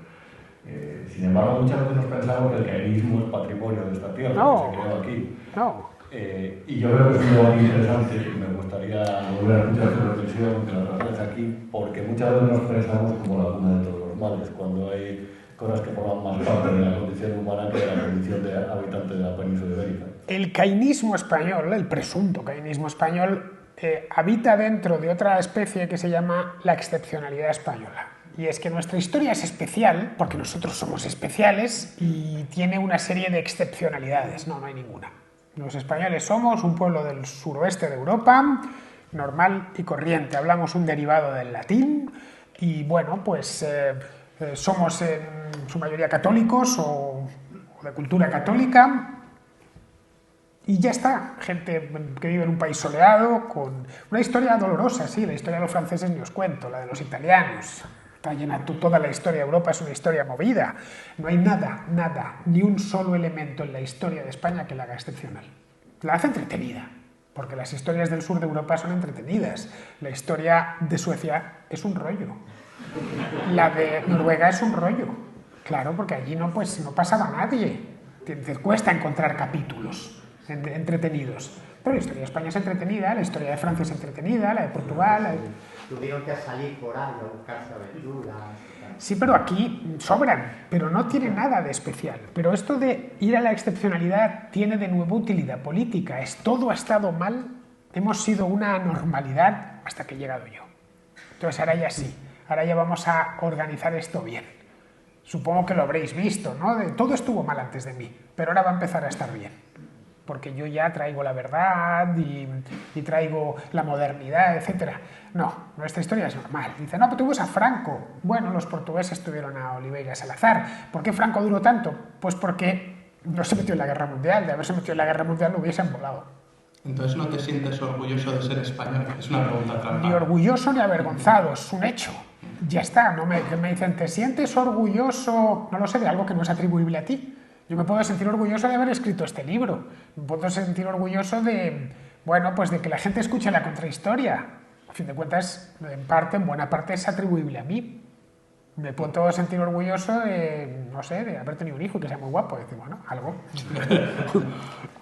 Sin embargo, muchas veces nos pensamos que el caerismo es patrimonio de esta tierra, que se creó aquí. No. Y yo creo que es un debate interesante y me gustaría volver a escuchar tu reflexión, que la traes aquí, porque muchas veces nos pensamos como la cuna de todos los males, cuando hay cosas que forman más parte de la condición humana que de la condición de habitante de la península ibérica. El cainismo español, el presunto cainismo español, habita dentro de otra especie que se llama la excepcionalidad española. Y es que nuestra historia es especial, porque nosotros somos especiales, y tiene una serie de excepcionalidades. No hay ninguna. Los españoles somos un pueblo del suroeste de Europa, normal y corriente. Hablamos un derivado del latín, y bueno, pues somos en su mayoría católicos o de cultura católica. Y ya está, gente que vive en un país soleado, con una historia dolorosa, sí, la historia de los franceses ni os cuento, la de los italianos. Está llena, toda la historia de Europa es una historia movida. No hay nada, ni un solo elemento en la historia de España que la haga excepcional. La hace entretenida, porque las historias del sur de Europa son entretenidas. La historia de Suecia es un rollo. La de Noruega es un rollo. Claro, porque allí no pasaba nadie. Te cuesta encontrar capítulos entretenidos. Pero la historia de España es entretenida, la historia de Francia es entretenida, la de Portugal... Tuvieron que salir por ahí a buscarse aventuras. Sí, pero aquí sobran, pero no tiene nada de especial. Pero esto de ir a la excepcionalidad tiene de nuevo utilidad política. Todo ha estado mal, hemos sido una anormalidad hasta que he llegado yo. Entonces ahora ya sí, ahora ya vamos a organizar esto bien. Supongo que lo habréis visto, ¿no? Todo estuvo mal antes de mí, pero ahora va a empezar a estar bien. porque yo ya traigo la verdad y traigo la modernidad, etc. No, nuestra historia es normal. Dice, no, pero tú ves a Franco. Bueno, los portugueses tuvieron a Oliveira Salazar. ¿Por qué Franco duró tanto? Pues porque no se metió en la Guerra Mundial. De haberse metido en la Guerra Mundial lo hubiesen volado. Entonces, ¿no te sientes orgulloso de ser español? Es una pregunta trampa. Ni orgulloso ni avergonzado, es un hecho. Ya está, no me dicen, ¿te sientes orgulloso? No lo sé, de algo que no es atribuible a ti. Yo me puedo sentir orgulloso de haber escrito este libro. Me puedo sentir orgulloso de, bueno, pues de que la gente escuche la contrahistoria. A fin de cuentas, en buena parte es atribuible a mí. Me puedo sentir orgulloso de, no sé, de haber tenido un hijo que sea muy guapo. Decir, bueno,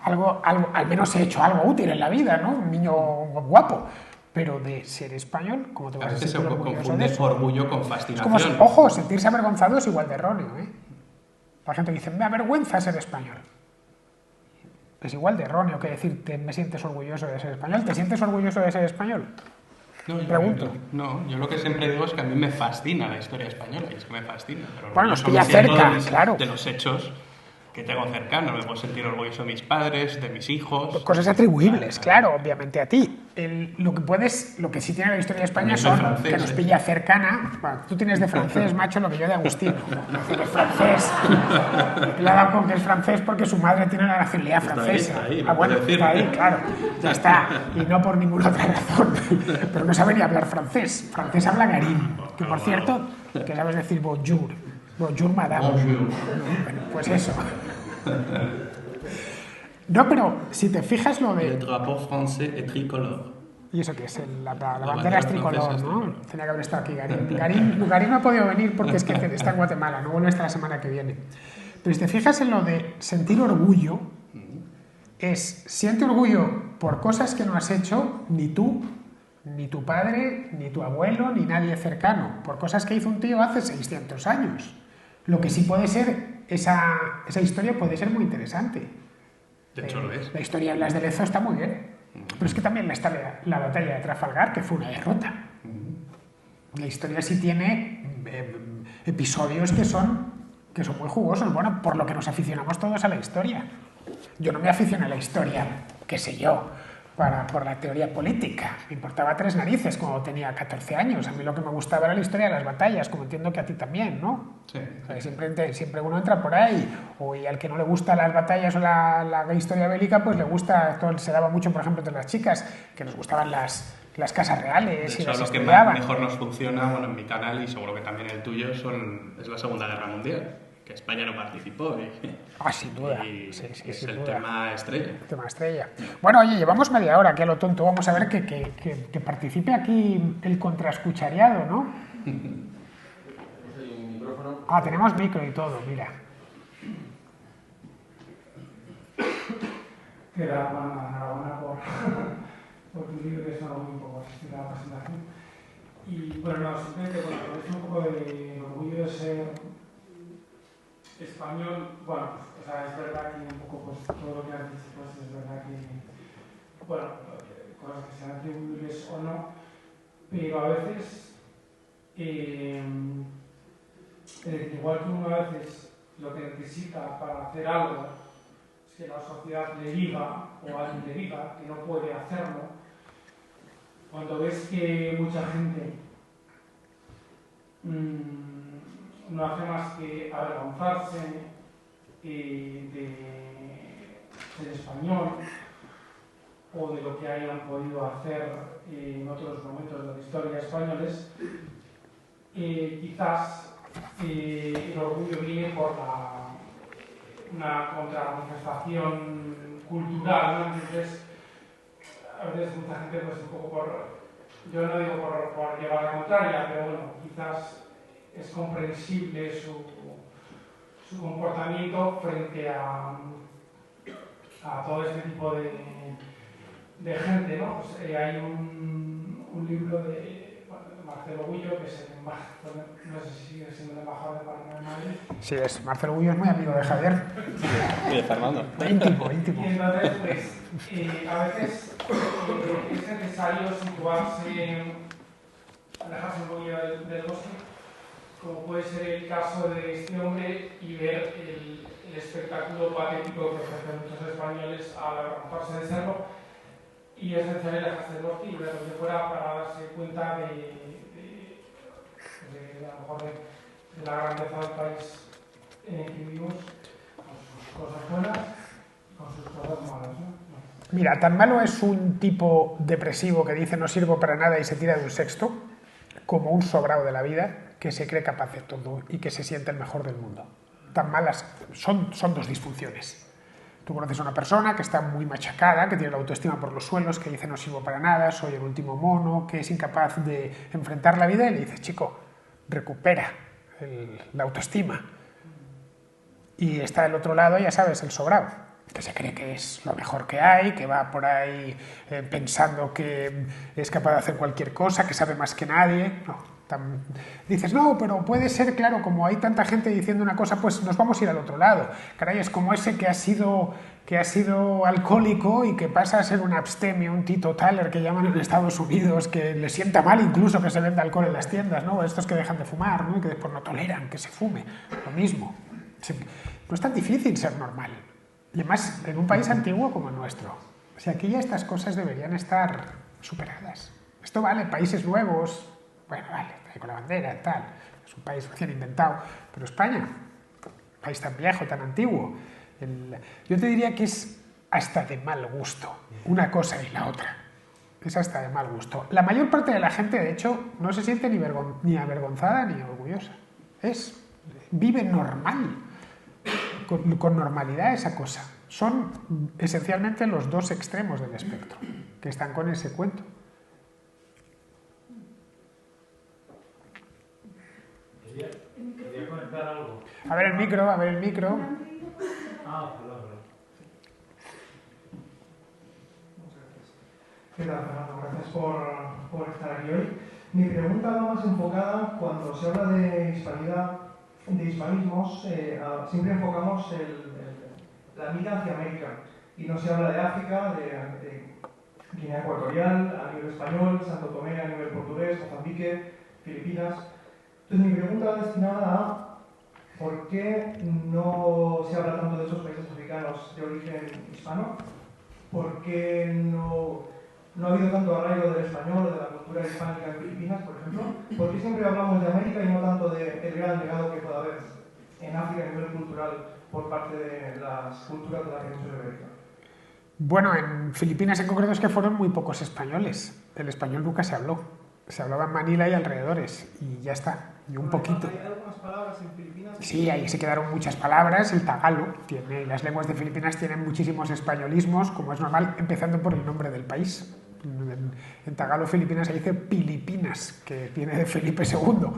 algo, al menos he hecho algo útil en la vida, ¿no? Un niño guapo. Pero de ser español, ¿cómo te vas a sentir orgulloso de eso? Orgullo con fascinación. Es como, ojo, sentirse avergonzado es igual de erróneo, ¿eh? La gente dice, me avergüenza ser español. Es igual de erróneo que decirte, me sientes orgulloso de ser español. ¿Te sientes orgulloso de ser español? No, Pregunto. Yo lo que siempre digo es que a mí me fascina la historia española, y es que me fascina. Pero bueno, nos pilla cerca, claro. De los hechos que tengo cercanos, me puedo sentir orgulloso de mis padres, de mis hijos. Cosas atribuibles, claro, obviamente a ti. Lo que sí tiene la historia de España son francés, que nos pilla cercana. Bueno, tú tienes de francés, macho, lo que yo de Agustino. De francés. Le ha dado con que es francés porque su madre tiene la nacionalidad francesa. Está ahí, claro. Ya está. Y no por ninguna otra razón. Pero no sabe ni hablar francés. Francés habla Garín. Que por cierto, que sabes decir bonjour. Bonjour, madame. Bonjour. Bueno, pues eso. No, pero si te fijas lo de... El drapeau francés es tricolor. ¿Y eso qué es? La bandera es tricolor, ¿no? Tenía que haber estado aquí Garín. Garín no ha podido venir porque es que está en Guatemala, no vuelve hasta la semana que viene. Pero si te fijas en lo de sentir orgullo, siente orgullo por cosas que no has hecho ni tú, ni tu padre, ni tu abuelo, ni nadie cercano, por cosas que hizo un tío hace 600 años. Lo que sí puede ser, esa historia puede ser muy interesante. De hecho lo es. La historia de Blas de Lezo está muy bien. Pero es que también está la batalla de Trafalgar, que fue una derrota. La historia sí tiene episodios que son muy jugosos. Bueno, por lo que nos aficionamos todos a la historia. Yo no me aficioné a la historia, qué sé yo, por la teoría política. Me importaba tres narices cuando tenía 14 años. A mí lo que me gustaba era la historia de las batallas, como entiendo que a ti también, ¿no? Sí. O sea, siempre uno entra por ahí. Y al que no le gustan las batallas o la historia bélica, pues le gusta, esto se daba mucho, por ejemplo, entre las chicas, que nos gustaban las casas reales. De hecho, y las lo que estudiaban. mejor nos funciona, bueno, en mi canal y seguro que también el tuyo, es la Segunda Guerra Mundial, que España no participó. Sin duda. Y Sí, es sin el duda. tema estrella. Tema estrella. Bueno, oye, llevamos media hora aquí a lo tonto. Vamos a ver que participe aquí el contraescuchariado, ¿no? Tenemos micro y todo, mira. Enhorabuena por tu libro, que es algo muy poco asistida a la presentación. Y bueno, no, simplemente es un poco de orgullo de ser español. Bueno, pues, o sea, es verdad que un poco pues, todo lo que has dicho, pues es verdad que, bueno, cosas que sean atribuibles o no, pero a veces, igual que uno a veces lo que necesita para hacer algo, que la sociedad le diga, o alguien le diga, que no puede hacerlo, cuando ves que mucha gente no hace más que avergonzarse de ser español o de lo que hayan podido hacer en otros momentos de la historia españoles, quizás el orgullo viene por una contramanifestación cultural, ¿no? Entonces, a veces mucha gente, pues un poco yo no digo por llevar la contraria, pero bueno, quizás es comprensible su comportamiento frente a todo este tipo de gente, ¿no? Pues, hay un libro de Marcelo Gullo, que es el embajador, no sé si sigue siendo el embajador de Panamá en Madrid. Sí, Marcelo Gullo es muy amigo de Javier. Y de Fernando. Íntimo. Y entonces, pues, a veces es necesario situarse, alejarse un poquillo del bosque como puede ser el caso de este hombre, y ver el espectáculo patético que ofrecen muchos españoles al arrojarse del cerro y esenciar el eje del norte y ver donde fuera para darse cuenta a lo mejor de la grandeza del país en el que vivimos, con sus cosas buenas y con sus cosas malas, ¿no? Mira, tan malo es un tipo depresivo que dice no sirvo para nada y se tira de un sexto, como un sobrado de la vida que se cree capaz de todo y que se siente el mejor del mundo. Tan malas son dos disfunciones. Tú conoces a una persona que está muy machacada, que tiene la autoestima por los suelos, que dice no sirvo para nada, soy el último mono, que es incapaz de enfrentar la vida y le dices, chico, recupera la autoestima. Y está del otro lado, ya sabes, el sobrado, que se cree que es lo mejor que hay, que va por ahí pensando que es capaz de hacer cualquier cosa, que sabe más que nadie. No. Dices, no, pero puede ser, claro, como hay tanta gente diciendo una cosa, pues nos vamos a ir al otro lado. Caray, es como ese que ha sido alcohólico y que pasa a ser un abstemio, un teetotaler que llaman en Estados Unidos, que le sienta mal incluso que se venda alcohol en las tiendas, ¿no? Estos que dejan de fumar, ¿no? Y que después no toleran que se fume. Lo mismo. No es tan difícil ser normal. Y además, en un país antiguo como el nuestro. O sea, aquí ya estas cosas deberían estar superadas. Esto vale, países nuevos, bueno, vale, con la bandera, tal. Es un país recién inventado. Pero España, un país tan viejo, tan antiguo, yo te diría que es hasta de mal gusto, una cosa y la otra. Es hasta de mal gusto. La mayor parte de la gente, de hecho, no se siente ni avergonzada ni orgullosa. Vive normal. Con normalidad esa cosa. Son esencialmente los dos extremos del espectro que están con ese cuento. Quería comentar algo. A ver el micro. Ah, perdón. ¿Qué tal, Fernando? Gracias por estar aquí hoy. Mi pregunta va más enfocada cuando se habla de hispanidad, de hispanismos, siempre enfocamos la mira hacia América y no se habla de África, de Guinea Ecuatorial a nivel español, Santo Tomé a nivel portugués, Mozambique, Filipinas. Entonces mi pregunta va destinada a ¿por qué no se habla tanto de esos países africanos de origen hispano? ¿Por qué no ha habido tanto arraigo del español o de la cultura hispánica en Filipinas, por ejemplo? ¿Por qué siempre hablamos de América y no tanto del gran legado que pueda haber en África a nivel cultural por parte de las culturas de la península ibérica? Bueno, en Filipinas en concreto es que fueron muy pocos españoles. El español nunca se habló. Se hablaba en Manila y alrededores, y ya está, y un poquito. ¿Hay algunas palabras en Filipinas? Sí, ahí se quedaron muchas palabras. El tagalo las lenguas de Filipinas tienen muchísimos españolismos, como es normal, empezando por el nombre del país. En tagalo Filipinas se dice Pilipinas, que viene de Felipe II.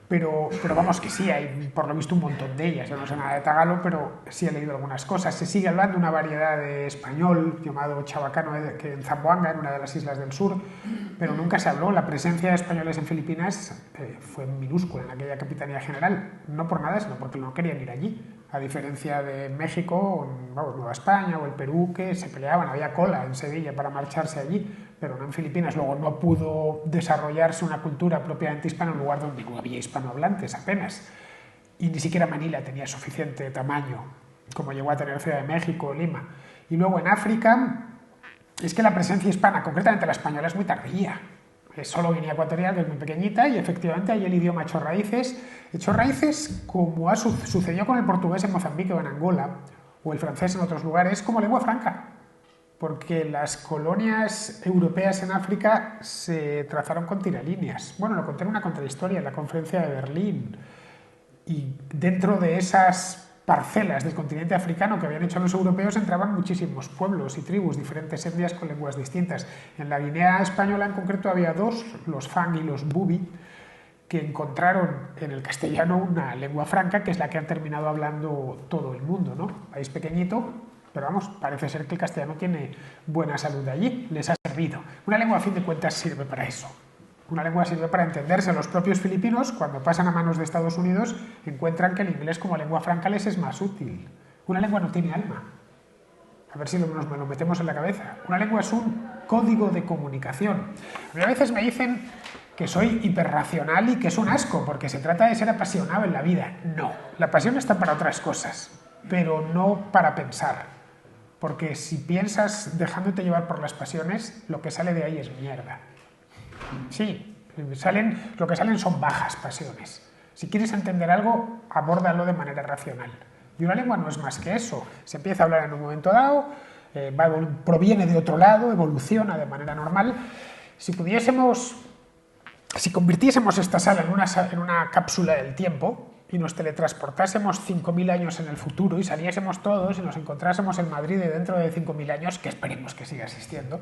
Pero vamos que sí, hay por lo visto un montón de ellas. Yo no sé nada de tagalo, pero sí he leído algunas cosas. Se sigue hablando una variedad de español llamado chabacano, que en Zamboanga, en una de las islas del sur, pero nunca se habló. La presencia de españoles en Filipinas fue minúscula en aquella capitanía general. No por nada, sino porque no querían ir allí. A diferencia de México, o Nueva España o el Perú, que se peleaban, había cola en Sevilla para marcharse allí, pero no en Filipinas. Luego no pudo desarrollarse una cultura propiamente hispana en un lugar donde no había hispanohablantes apenas. Y ni siquiera Manila tenía suficiente tamaño, como llegó a tener Ciudad de México o Lima. Y luego en África, es que la presencia hispana, concretamente la española, es muy tardía. Es solo Guinea Ecuatorial, que es muy pequeñita, y efectivamente ahí el idioma echó raíces como sucedió con el portugués en Mozambique o en Angola, o el francés en otros lugares, como lengua franca. Porque las colonias europeas en África se trazaron con tiralíneas. Bueno, lo conté en una contrahistoria en la conferencia de Berlín. Y dentro de esas parcelas del continente africano que habían hecho los europeos entraban muchísimos pueblos y tribus, diferentes etnias con lenguas distintas. En la Guinea española en concreto había dos, los Fang y los Bubi, que encontraron en el castellano una lengua franca que es la que han terminado hablando todo el mundo, ¿no? País pequeñito, pero vamos, parece ser que el castellano tiene buena salud allí, les ha servido. Una lengua a fin de cuentas sirve para eso. Una lengua sirve para entenderse. Los propios filipinos, cuando pasan a manos de Estados Unidos, encuentran que el inglés como lengua franca les es más útil. Una lengua no tiene alma. A ver si nos lo metemos en la cabeza. Una lengua es un código de comunicación. A mí a veces me dicen que soy hiperracional y que es un asco, porque se trata de ser apasionado en la vida. No, la pasión está para otras cosas, pero no para pensar. Porque si piensas dejándote llevar por las pasiones, lo que sale de ahí es mierda. Sí, lo que salen son bajas pasiones. Si quieres entender algo, abórdalo de manera racional. Y una lengua no es más que eso. Se empieza a hablar en un momento dado, proviene de otro lado, evoluciona de manera normal. Si convirtiésemos esta sala en una cápsula del tiempo y nos teletransportásemos 5.000 años en el futuro y saliésemos todos y nos encontrásemos en Madrid dentro de 5.000 años, que esperemos que siga existiendo,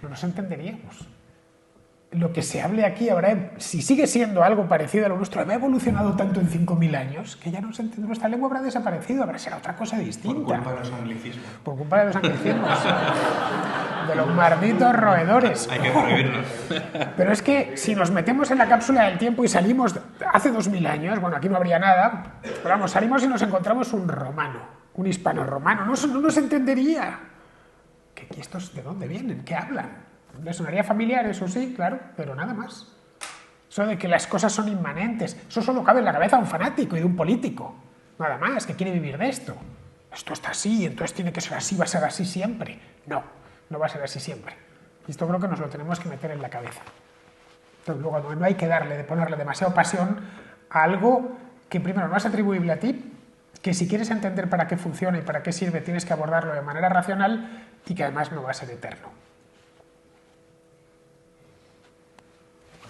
no nos entenderíamos. Lo que se hable aquí si sigue siendo algo parecido a lo nuestro, habrá evolucionado tanto en 5.000 años que ya nuestra lengua habrá desaparecido, será otra cosa distinta. Por culpa de los anglicismos. Por culpa de los anglicismos. De los malditos roedores. Hay que prohibirlos. Pero es que si nos metemos en la cápsula del tiempo y salimos hace 2.000 años, bueno, aquí no habría nada, pero vamos, salimos y nos encontramos un romano, un hispano-romano, no nos entendería. ¿Que estos de dónde vienen? ¿Qué hablan? Me sonaría familiar, eso sí, claro, pero nada más. Eso de que las cosas son inmanentes, eso solo cabe en la cabeza de un fanático y de un político. Nada más, que quiere vivir de esto. Esto está así, entonces tiene que ser así, va a ser así siempre. No va a ser así siempre. Y esto creo que nos lo tenemos que meter en la cabeza. Entonces, luego no hay que ponerle demasiada pasión a algo que primero no es atribuible a ti, que si quieres entender para qué funciona y para qué sirve tienes que abordarlo de manera racional y que además no va a ser eterno.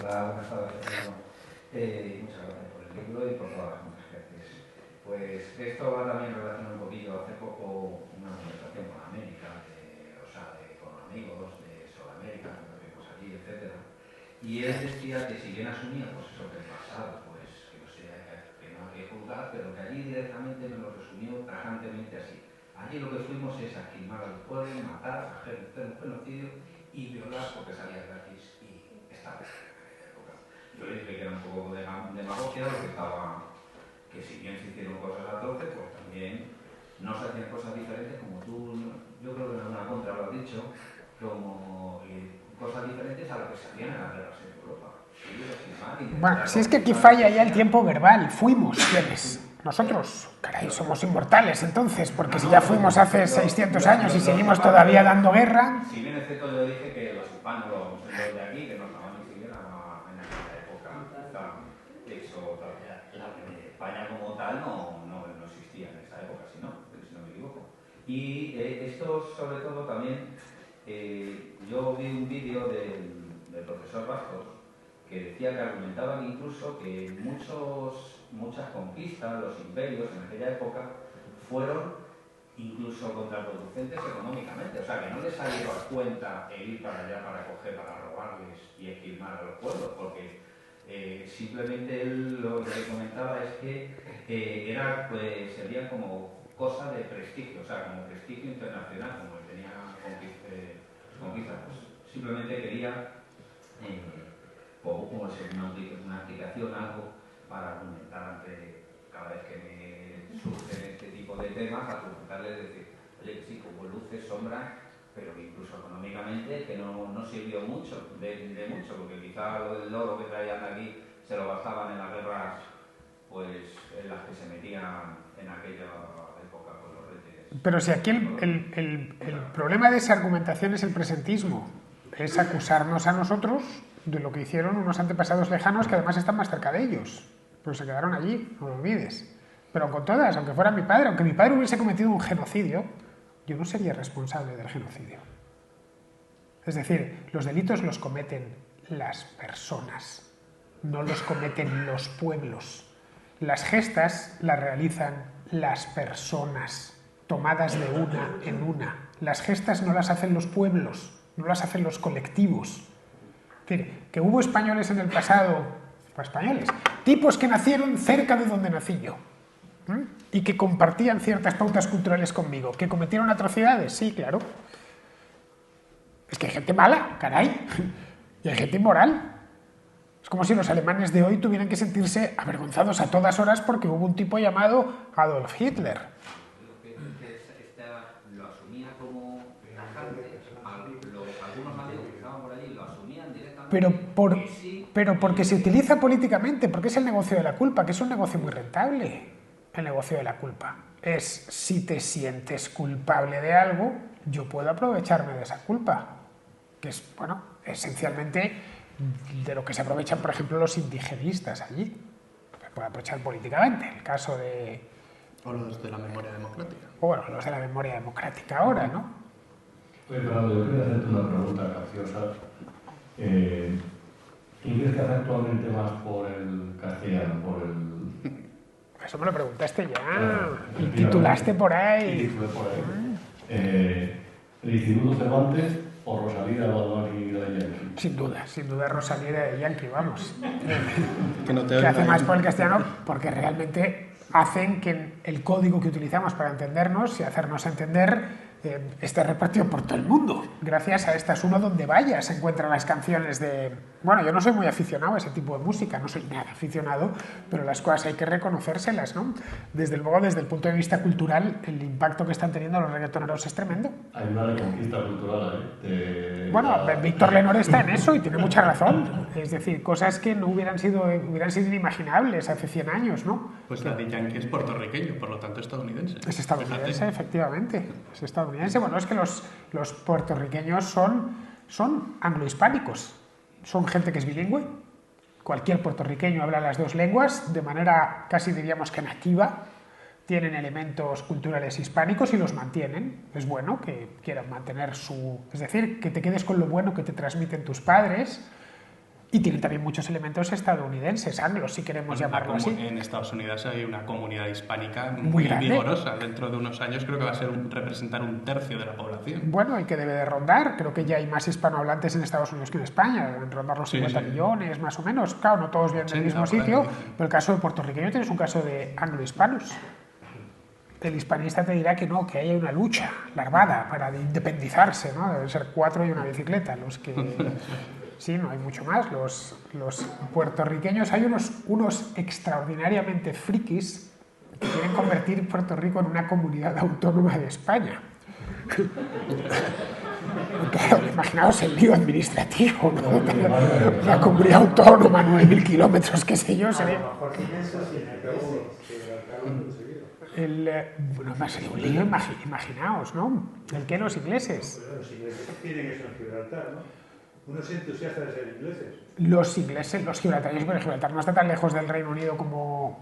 Hola, buenas tardes. Muchas gracias por el libro y por todas las muchas gracias. Pues esto va también relacionado un poquillo. Hace poco una conversación con América, con amigos de Sudamérica, que vimos allí, etc. Y él decía que si bien asumía pues eso del pasado, pues que no sé, que no hay que juzgar, pero que allí directamente me lo resumió tajantemente así. Allí lo que fuimos es a quemar al pueblo, matar, hacer un genocidio y violar porque salía gratis y estaba. Yo le dije que era un poco de demagogia, que si bien se hicieron cosas atroces, pues también no se hacían cosas diferentes como tú, yo creo que en alguna contra lo has dicho, como cosas diferentes a lo que se hacían en las guerras en Europa. Bueno, si es que aquí falla ya el tiempo verbal, fuimos quienes. Nosotros, caray, somos inmortales entonces, porque si ya fuimos hace 600 años y seguimos todavía dando guerra... Si bien es cierto, yo dije que los hispanos, los de aquí, que no estaban ni siquiera en aquella época, eso, España como tal no existía en esa época, si no me equivoco. Y esto sobre todo también, yo vi un vídeo del profesor Bastos que decía que argumentaban incluso que muchas conquistas, los imperios en aquella época, fueron incluso contraproducentes económicamente. O sea, que no les salió a cuenta el ir para allá para coger, para robarles y esquilmar a los pueblos, porque simplemente él lo que comentaba es que sería como cosa de prestigio, o sea, como prestigio internacional, como que tenía conquistas. Pues simplemente quería, como una aplicación, algo para argumentar ante cada vez que me surgen este tipo de temas, argumentarles, decir, oye, que sí, como luces, sombras, pero que incluso económicamente que no sirvió mucho, de mucho, porque quizá lo del oro que traían aquí se lo gastaban en las guerras, pues en las que se metían en aquella época con los reyes. Pero si aquí el problema de esa argumentación es el presentismo, es acusarnos a nosotros de lo que hicieron unos antepasados lejanos que además están más cerca de ellos, pero se quedaron allí, no lo olvides. Pero con todas, aunque fuera mi padre, aunque mi padre hubiese cometido un genocidio, yo no sería responsable del genocidio. Es decir, los delitos los cometen las personas, no los cometen los pueblos. Las gestas las realizan las personas, tomadas de una en una. Las gestas no las hacen los pueblos, no las hacen los colectivos. Es decir, que hubo españoles en el pasado, españoles, tipos que nacieron cerca de donde nací yo, y que compartían ciertas pautas culturales conmigo, que cometieron atrocidades, sí, claro. Es que hay gente mala, caray, y hay gente inmoral. Es como si los alemanes de hoy tuvieran que sentirse avergonzados a todas horas porque hubo un tipo llamado Adolf Hitler. Lo asumía como tajante, algunos pero porque se utiliza políticamente, porque es el negocio de la culpa, que es un negocio muy rentable, el negocio de la culpa. Es, si te sientes culpable de algo, yo puedo aprovecharme de esa culpa, que es, bueno, esencialmente de lo que se aprovechan, por ejemplo, los indigenistas allí. Se puede aprovechar políticamente, el caso de... O los de la memoria democrática. O bueno, los de la memoria democrática ahora, ¿no? Oye, Fernando, yo quería hacerte una pregunta capciosa. ¿Quién crees que hace actualmente más por el castellano, por el...? Eso me lo preguntaste ya, y titulaste por ahí. ¿El Instituto Cervantes o Rosalía Balbani de Yankee? Sin duda Rosalía de Yankee, vamos. Que hace más por el castellano porque realmente hacen que el código que utilizamos para entendernos y hacernos entender esté repartido por todo el mundo. Gracias a Esta es Uno, donde vaya se encuentran las canciones de... Bueno, yo no soy muy aficionado a ese tipo de música, no soy nada aficionado, pero las cosas hay que reconocérselas, ¿no? Desde luego, desde el punto de vista cultural, el impacto que están teniendo los reggaetoneros es tremendo. Hay una reconquista cultural, Bueno, Víctor Lenore está en eso y tiene mucha razón. Es decir, cosas que no hubieran sido inimaginables hace 100 años, ¿no? Pues Daddy Yankee es puertorriqueño, por lo tanto estadounidense. Es estadounidense, efectivamente. Es estadounidense. Bueno, es que los puertorriqueños son anglohispánicos. Son gente que es bilingüe. Cualquier puertorriqueño habla las dos lenguas de manera casi diríamos que nativa. Tienen elementos culturales hispánicos y los mantienen. Es bueno que quieran mantener su... Es decir, que te quedes con lo bueno que te transmiten tus padres. Y tienen también muchos elementos estadounidenses, anglos, si queremos llamarlo así. En Estados Unidos hay una comunidad hispánica muy vigorosa. Dentro de unos años creo que va a representar un tercio de la población. Bueno, y que debe de rondar. Creo que ya hay más hispanohablantes en Estados Unidos que en España. Deben rondar los 50 millones, más o menos. Claro, no todos vienen del mismo sitio. Pero el caso de puertorriqueño tienes un caso de anglohispanos. El hispanista te dirá que no, que hay una lucha larvada para independizarse, ¿no? Deben ser 4 y una bicicleta los que... Sí, no hay mucho más. Los puertorriqueños, hay unos extraordinariamente frikis que quieren convertir Puerto Rico en una comunidad autónoma de España. Claro, imaginaos el lío administrativo, ¿no? Una comunidad autónoma, 9.000 kilómetros, qué sé yo, sería... Bueno, más un lío, imaginaos, ¿no? ¿El qué? Los ingleses. Los ingleses tienen eso en Gibraltar, ¿no? Unos entusiastas de ser ingleses. Los ingleses, los gibraltareños, pero Gibraltar no está tan lejos del Reino Unido como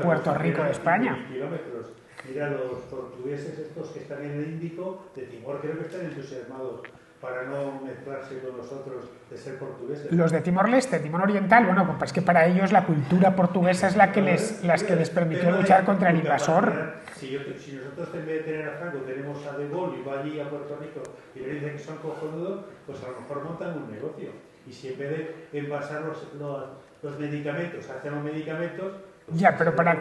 Puerto Rico de España. Kilómetros. Mira, los portugueses estos que están en el Índico, de Timor, creo que están entusiasmados para no mezclarse con nosotros de ser portugueses. Los de Timor-Leste, Timor Oriental, bueno, pues es que para ellos la cultura portuguesa es la que les permitió luchar contra el invasor. Si nosotros en vez de tener a Franco tenemos a De Gaulle y va allí a Puerto Rico y le dicen que son cojonudos, pues a lo mejor montan un negocio. Y si en vez de envasar los medicamentos, hacen los medicamentos... Pues ya, pero para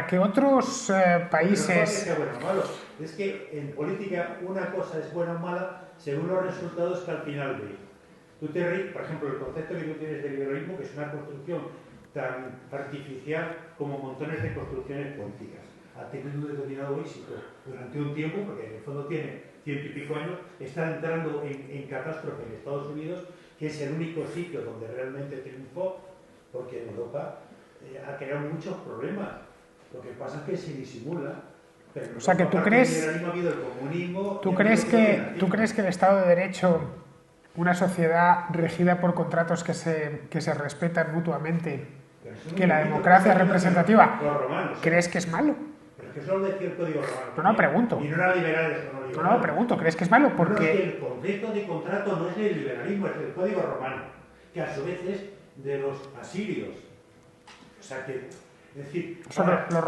que otros países... Pero no es que sea bueno o malo. Es que en política una cosa es buena o mala según los resultados que al final veis. Por ejemplo, el concepto que tú tienes de liberalismo, que es una construcción tan artificial como montones de construcciones políticas. Ha tenido un determinado éxito durante un tiempo, porque en el fondo tiene 100 y pico años, está entrando en catástrofe en Estados Unidos, que es el único sitio donde realmente triunfó, porque en Europa ha creado muchos problemas. Lo que pasa es que se disimula. Pero o sea que tú crees que el Estado de Derecho, una sociedad regida por contratos que se respetan mutuamente, que la democracia representativa, ¿crees que es malo? Pero es que eso lo decía el Código Romano. No, pregunto. Y no era liberales o no liberales. No, pregunto, ¿crees que es malo? Porque... No, es que el concepto de contrato no es del liberalismo, es del Código Romano, que a su vez es de los asirios. O sea que, es decir... los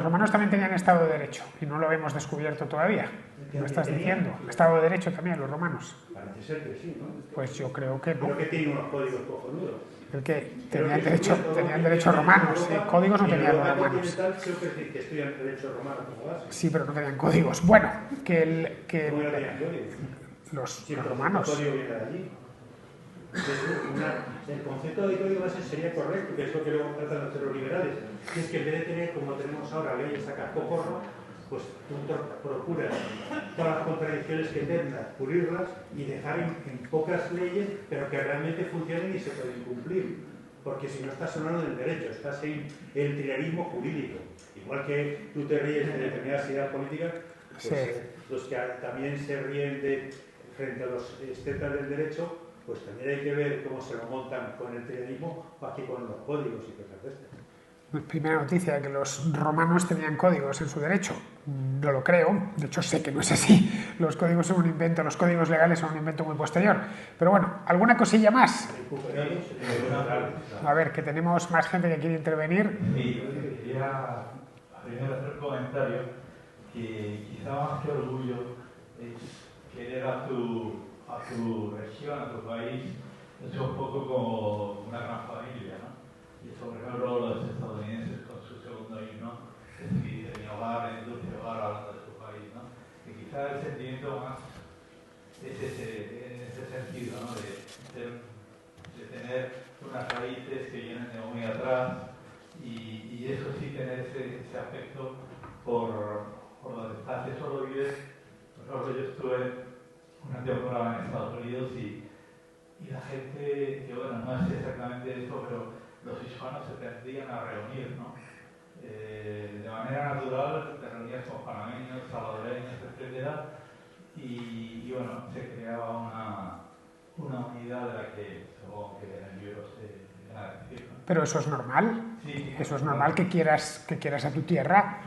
romanos también tenían Estado de Derecho y no lo hemos descubierto todavía. ¿Lo estás diciendo? Estado de Derecho también, los romanos. Parece ser que sí, ¿no? Pues yo creo que no. Creo que tienen unos códigos cojonudos. El que tenían derecho romanos, códigos no tenían los romanos. Que estudian derecho romano como base. Sí, pero no tenían códigos. Bueno, los romanos. El código viene de allí. El concepto de código base sería correcto, que es lo que luego tratan de hacer los liberales, que es que en vez de tener, como tenemos ahora, leyes a cascoporro, pues tú procuras todas las contradicciones que tengas, pulirlas y dejar en pocas leyes, pero que realmente funcionen y se pueden cumplir. Porque si no estás hablando del derecho, estás en el triarismo jurídico. Igual que tú te ríes de determinadas ideas políticas, pues, Sí. Los que también se ríen frente a los estetas del derecho, pues también hay que ver cómo se lo montan con el triarismo o aquí con los códigos y cosas de estas. Primera noticia, que los romanos tenían códigos en su derecho. No lo creo, de hecho sé que no es así. Los códigos son un invento, los códigos legales son un invento muy posterior. Pero bueno, ¿alguna cosilla más? A ver, que tenemos más gente que quiere intervenir. Sí, quería primero hacer un comentario que quizá más que orgullo es querer a tu región, a tu país, es un poco como una gran familia, ¿no? Y eso, por ejemplo, los estadounidenses con su segundo himno, es decir, en mi hogar, en dulce hogar, hablando de su país, ¿no? Que quizá el sentimiento más es en ese sentido, ¿no? De tener unas raíces que vienen de muy atrás y eso sí, tener ese afecto por donde estás. Eso lo vives. Por ejemplo, yo estuve una temporada en Estados Unidos y la gente, que bueno, no es exactamente eso, pero los hispanos se tendrían a reunir, ¿no? De manera natural, te reunías con panameños, salvadoreños, etc. Y bueno, se creaba una unidad de la que supongo que en el libro se viene a decir, ¿no? Pero eso es normal. Sí, Eso es normal que quieras a tu tierra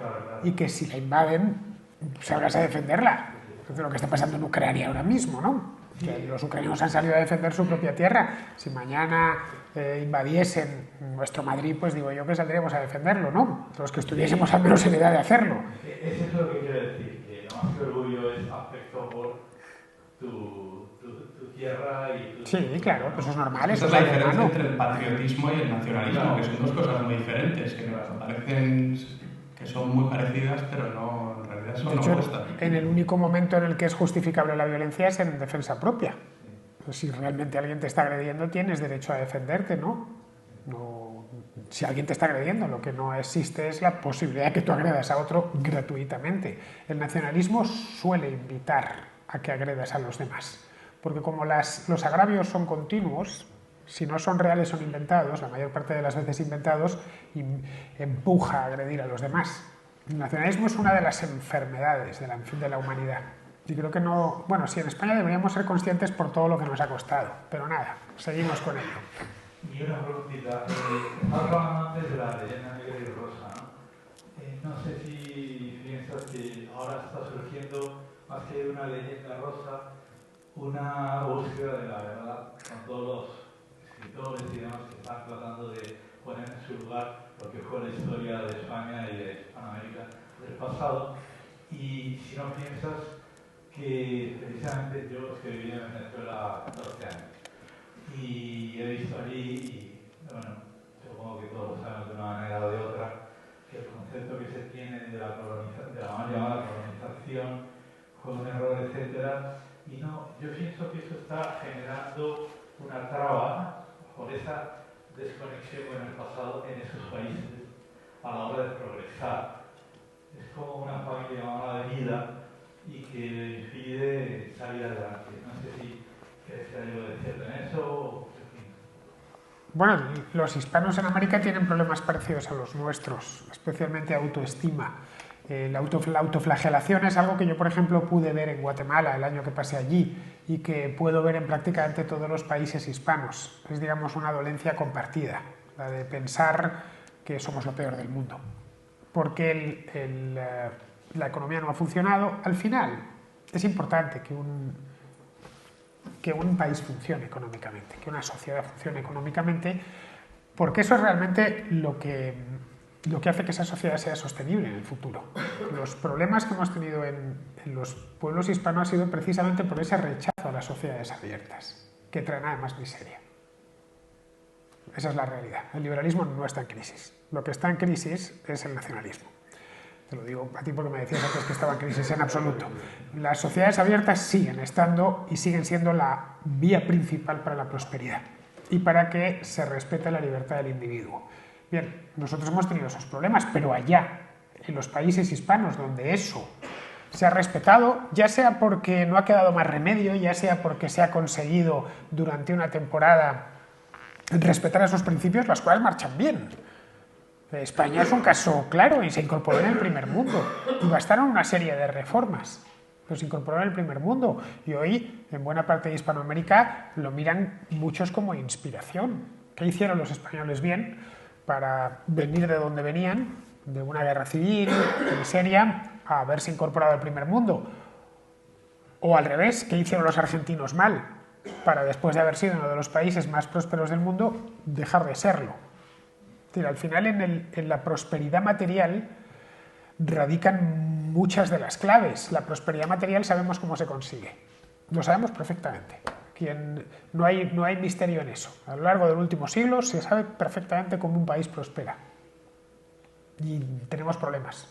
y que si la invaden salgas a defenderla. Es lo que está pasando en Ucrania ahora mismo, ¿no? Que los ucranianos han salido a defender su propia tierra. Si mañana invadiesen nuestro Madrid, pues digo yo que saldríamos a defenderlo, ¿no? Los que estuviésemos al menos en edad de hacerlo. Es eso lo que quiero decir, que lo más que orgullo es afecto por tu tierra y tu... Sí, claro, eso es normal. Esa Eso es es la algo diferencia humano. entre el patriotismo y el nacionalismo, que son dos cosas muy diferentes, que nos parecen que son muy parecidas, pero no, en realidad De son hecho, opuestas. en el único momento en el que es justificable la violencia es en defensa propia. Pues si realmente alguien te está agrediendo, tienes derecho a defenderte, ¿no? Si alguien te está agrediendo, lo que no existe es la posibilidad de que tú agredas a otro gratuitamente. El nacionalismo suele invitar a que agredas a los demás, porque como los agravios son continuos, si no son reales son inventados, la mayor parte de las veces inventados, empuja a agredir a los demás. El nacionalismo es una de las enfermedades de la humanidad. Y creo que no... Bueno, sí, en España deberíamos ser conscientes por todo lo que nos ha costado, pero nada, seguimos con ello. Y una preguntita. Hablaba antes de la leyenda negra y rosa, ¿no? No sé si piensas que ahora está surgiendo, más que una leyenda rosa, una búsqueda de la verdad con todos los escritores y demás que están tratando de poner en su lugar lo que fue la historia de España y de Hispanoamérica del pasado. Y si no piensas que precisamente yo escribí en Venezuela 14 años y he visto allí, y bueno, supongo que todos lo sabemos de una manera o de otra, que el concepto que se tiene de la mal llamada colonización fue un error, etc. Y no, yo pienso que eso está generando una traba por esa desconexión con el pasado en esos países a la hora de progresar. Es como una familia llamada de vida y que impide salir adelante. No sé si crees que hay algo de cierto en eso. Bueno, los hispanos en América tienen problemas parecidos a los nuestros, especialmente autoestima. La autoflagelación es algo que yo, por ejemplo, pude ver en Guatemala el año que pasé allí y que puedo ver en prácticamente todos los países hispanos. Es, digamos, una dolencia compartida, la de pensar que somos lo peor del mundo. Porque la economía no ha funcionado. Al final, es importante que un país funcione económicamente, que una sociedad funcione económicamente, porque eso es realmente lo que hace que esa sociedad sea sostenible en el futuro. Los problemas que hemos tenido en los pueblos hispanos ha sido precisamente por ese rechazo a las sociedades abiertas, que traen además miseria. Esa es la realidad. El liberalismo no está en crisis. Lo que está en crisis es el nacionalismo. Te lo digo a ti porque me decías antes que estaba en crisis, en absoluto. Las sociedades abiertas siguen estando y siguen siendo la vía principal para la prosperidad y para que se respete la libertad del individuo. Bien, nosotros hemos tenido esos problemas, pero allá en los países hispanos donde eso se ha respetado, ya sea porque no ha quedado más remedio, ya sea porque se ha conseguido durante una temporada respetar esos principios, las cosas marchan bien. España es un caso claro y se incorporó en el primer mundo y bastaron una serie de reformas. Pero se incorporó en el primer mundo y hoy en buena parte de Hispanoamérica lo miran muchos como inspiración. ¿Qué hicieron los españoles bien para venir de donde venían, de una guerra civil, de miseria, a haberse incorporado al primer mundo? O al revés, ¿qué hicieron los argentinos mal para, después de haber sido uno de los países más prósperos del mundo, dejar de serlo? Es decir, al final en la prosperidad material radican muchas de las claves. La prosperidad material sabemos cómo se consigue, lo sabemos perfectamente. No hay misterio en eso. A lo largo del último siglo se sabe perfectamente cómo un país prospera. Y tenemos problemas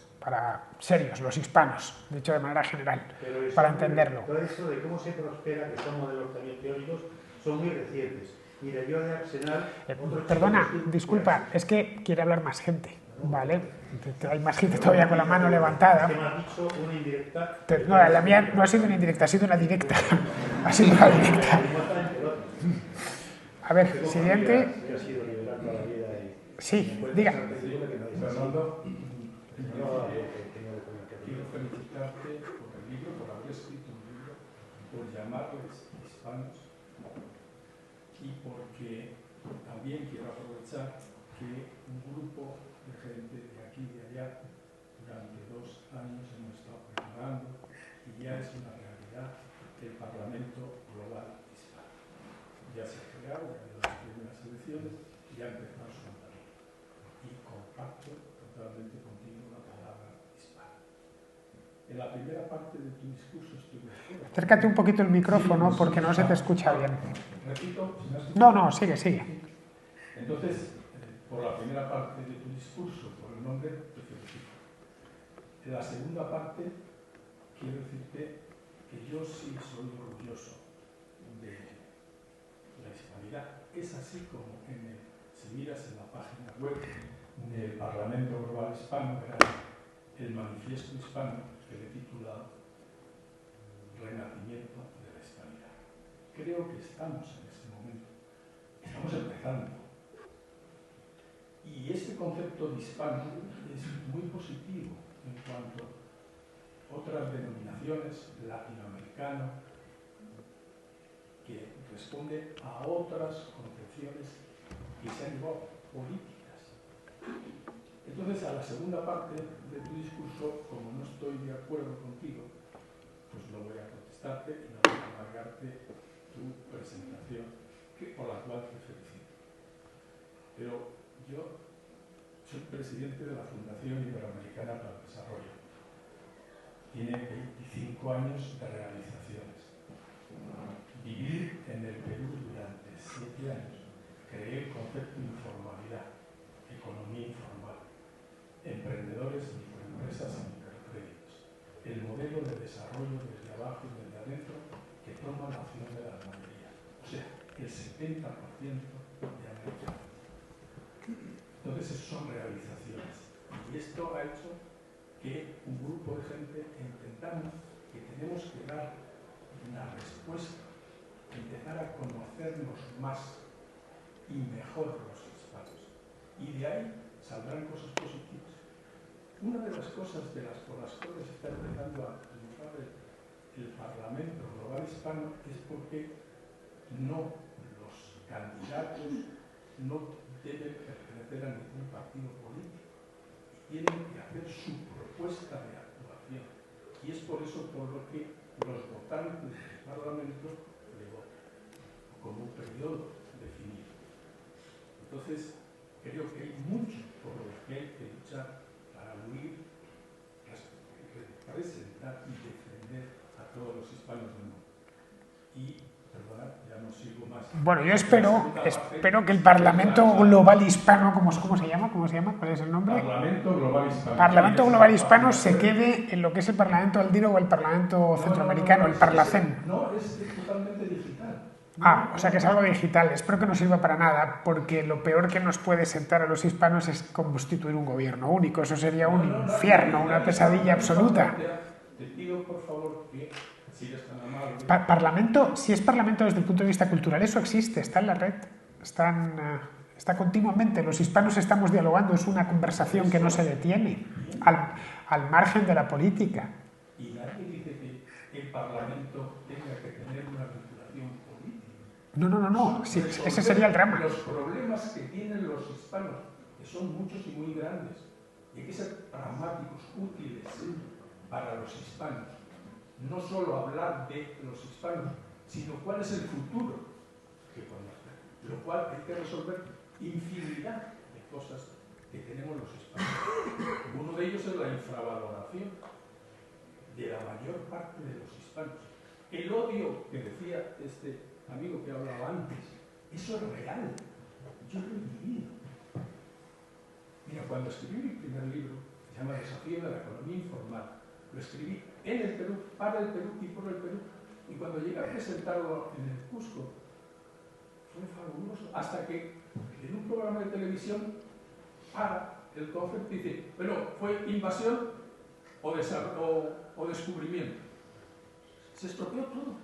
serios, los hispanos, de hecho de manera general, para entenderlo. Todo eso de cómo se prospera, que son modelos también teóricos, son muy recientes. Mira, yo de Arsenal... Perdona, disculpa, es que quiere hablar más gente, ¿vale? Hay más gente todavía con la mano levantada. Me has dicho una indirecta... No, la mía no ha sido una indirecta, ha sido una directa. Ha sido una directa. A ver, siguiente. Sí, diga. Fernando, quiero felicitarte por el libro, por haber escrito un libro, por llamarles hispanos y porque también quiero aprovechar que un grupo de gente de aquí y de allá durante 2 años hemos estado preparando y ya es una realidad el Parlamento Global Hispano. Ya se ha creado, ya ha habido las primeras elecciones y ya ha empezado su andamiaje. Y comparto totalmente contigo la palabra hispana. En la primera parte de tu discurso estuve... Acércate un poquito el micrófono porque no se te escucha bien. Repito, si me has No, sigue. Entonces, por la primera parte de tu discurso, por el nombre, te felicito. En la segunda parte, quiero decirte que yo sí soy orgulloso de la hispanidad. Es así como si miras en la página web del Parlamento Global Hispano, verás el manifiesto hispano que le he titulado Renacimiento de la Hispanidad. Creo que estamos en ese momento. Estamos empezando. Y este concepto de hispano es muy positivo en cuanto a otras denominaciones, latinoamericano, que responde a otras concepciones que se han llevado políticas. Entonces, a la segunda parte de tu discurso, como no estoy de acuerdo contigo, pues no voy a contestarte y no voy a amargarte tu presentación, por la cual te felicito. Pero yo soy presidente de la Fundación Iberoamericana para el Desarrollo. Tiene 25 años de realizaciones. Vivir en el Perú durante 7 años, creé el concepto de informalidad, economía informal, emprendedores, microempresas y microcréditos, el modelo de desarrollo desde abajo y desde adentro que toma la opción de las mayorías, o sea, el 70% de América. Entonces, eso son realizaciones. Y esto ha hecho que un grupo de gente entendamos que tenemos que dar una respuesta, empezar a conocernos más y mejor los hispanos. Y de ahí saldrán cosas positivas. Una de las cosas por las cuales está empezando a triunfar el Parlamento Global Hispano es porque los candidatos no deben pertenecer a ningún partido político y tienen que hacer su propuesta de actuación. Y es por eso por lo que los votantes del Parlamento le votan, como un periodo definido. Entonces, creo que hay mucho por lo que hay que luchar para unir, representar y defender a todos los hispanos del mundo. Y, perdona, ya no sigo más. Bueno, yo espero que el Parlamento Global Hispano, ¿cómo se llama? ¿Cuál es el nombre? Parlamento Global Hispano. Parlamento Global Hispano se quede en lo que es el Parlamento andino o el Parlamento centroamericano, el Parlacén. No, es totalmente digital. Ah, o sea que es algo digital. Espero que no sirva para nada, porque lo peor que nos puede sentar a los hispanos es constituir un gobierno único. Eso sería un infierno, una pesadilla absoluta. Te pido, por favor, que sigas tan amable. Parlamento, si es parlamento desde el punto de vista cultural, eso existe, está en la red, está continuamente. Los hispanos estamos dialogando, es una conversación que no se detiene, al margen de la política. Y nadie dice que el Parlamento tenga que tener una vinculación política. No, sí, ese sería el drama. Los problemas que tienen los hispanos, que son muchos y muy grandes, y hay que ser pragmáticos, útiles para los hispanos. No solo hablar de los hispanos, sino cuál es el futuro que podemos tener. Lo cual hay que resolver infinidad de cosas que tenemos los hispanos. Uno de ellos es la infravaloración de la mayor parte de los hispanos. El odio que decía este amigo que hablaba antes, eso es real. Yo lo he vivido. Mira, cuando escribí mi primer libro, se llama Desafío de la economía informal, lo escribí en el Perú, para el Perú y por el Perú. Y cuando llegué a presentarlo en el Cusco, fue fabuloso. Hasta que en un programa de televisión para el concepto y dice, bueno, ¿fue invasión o descubrimiento? Se estropeó todo.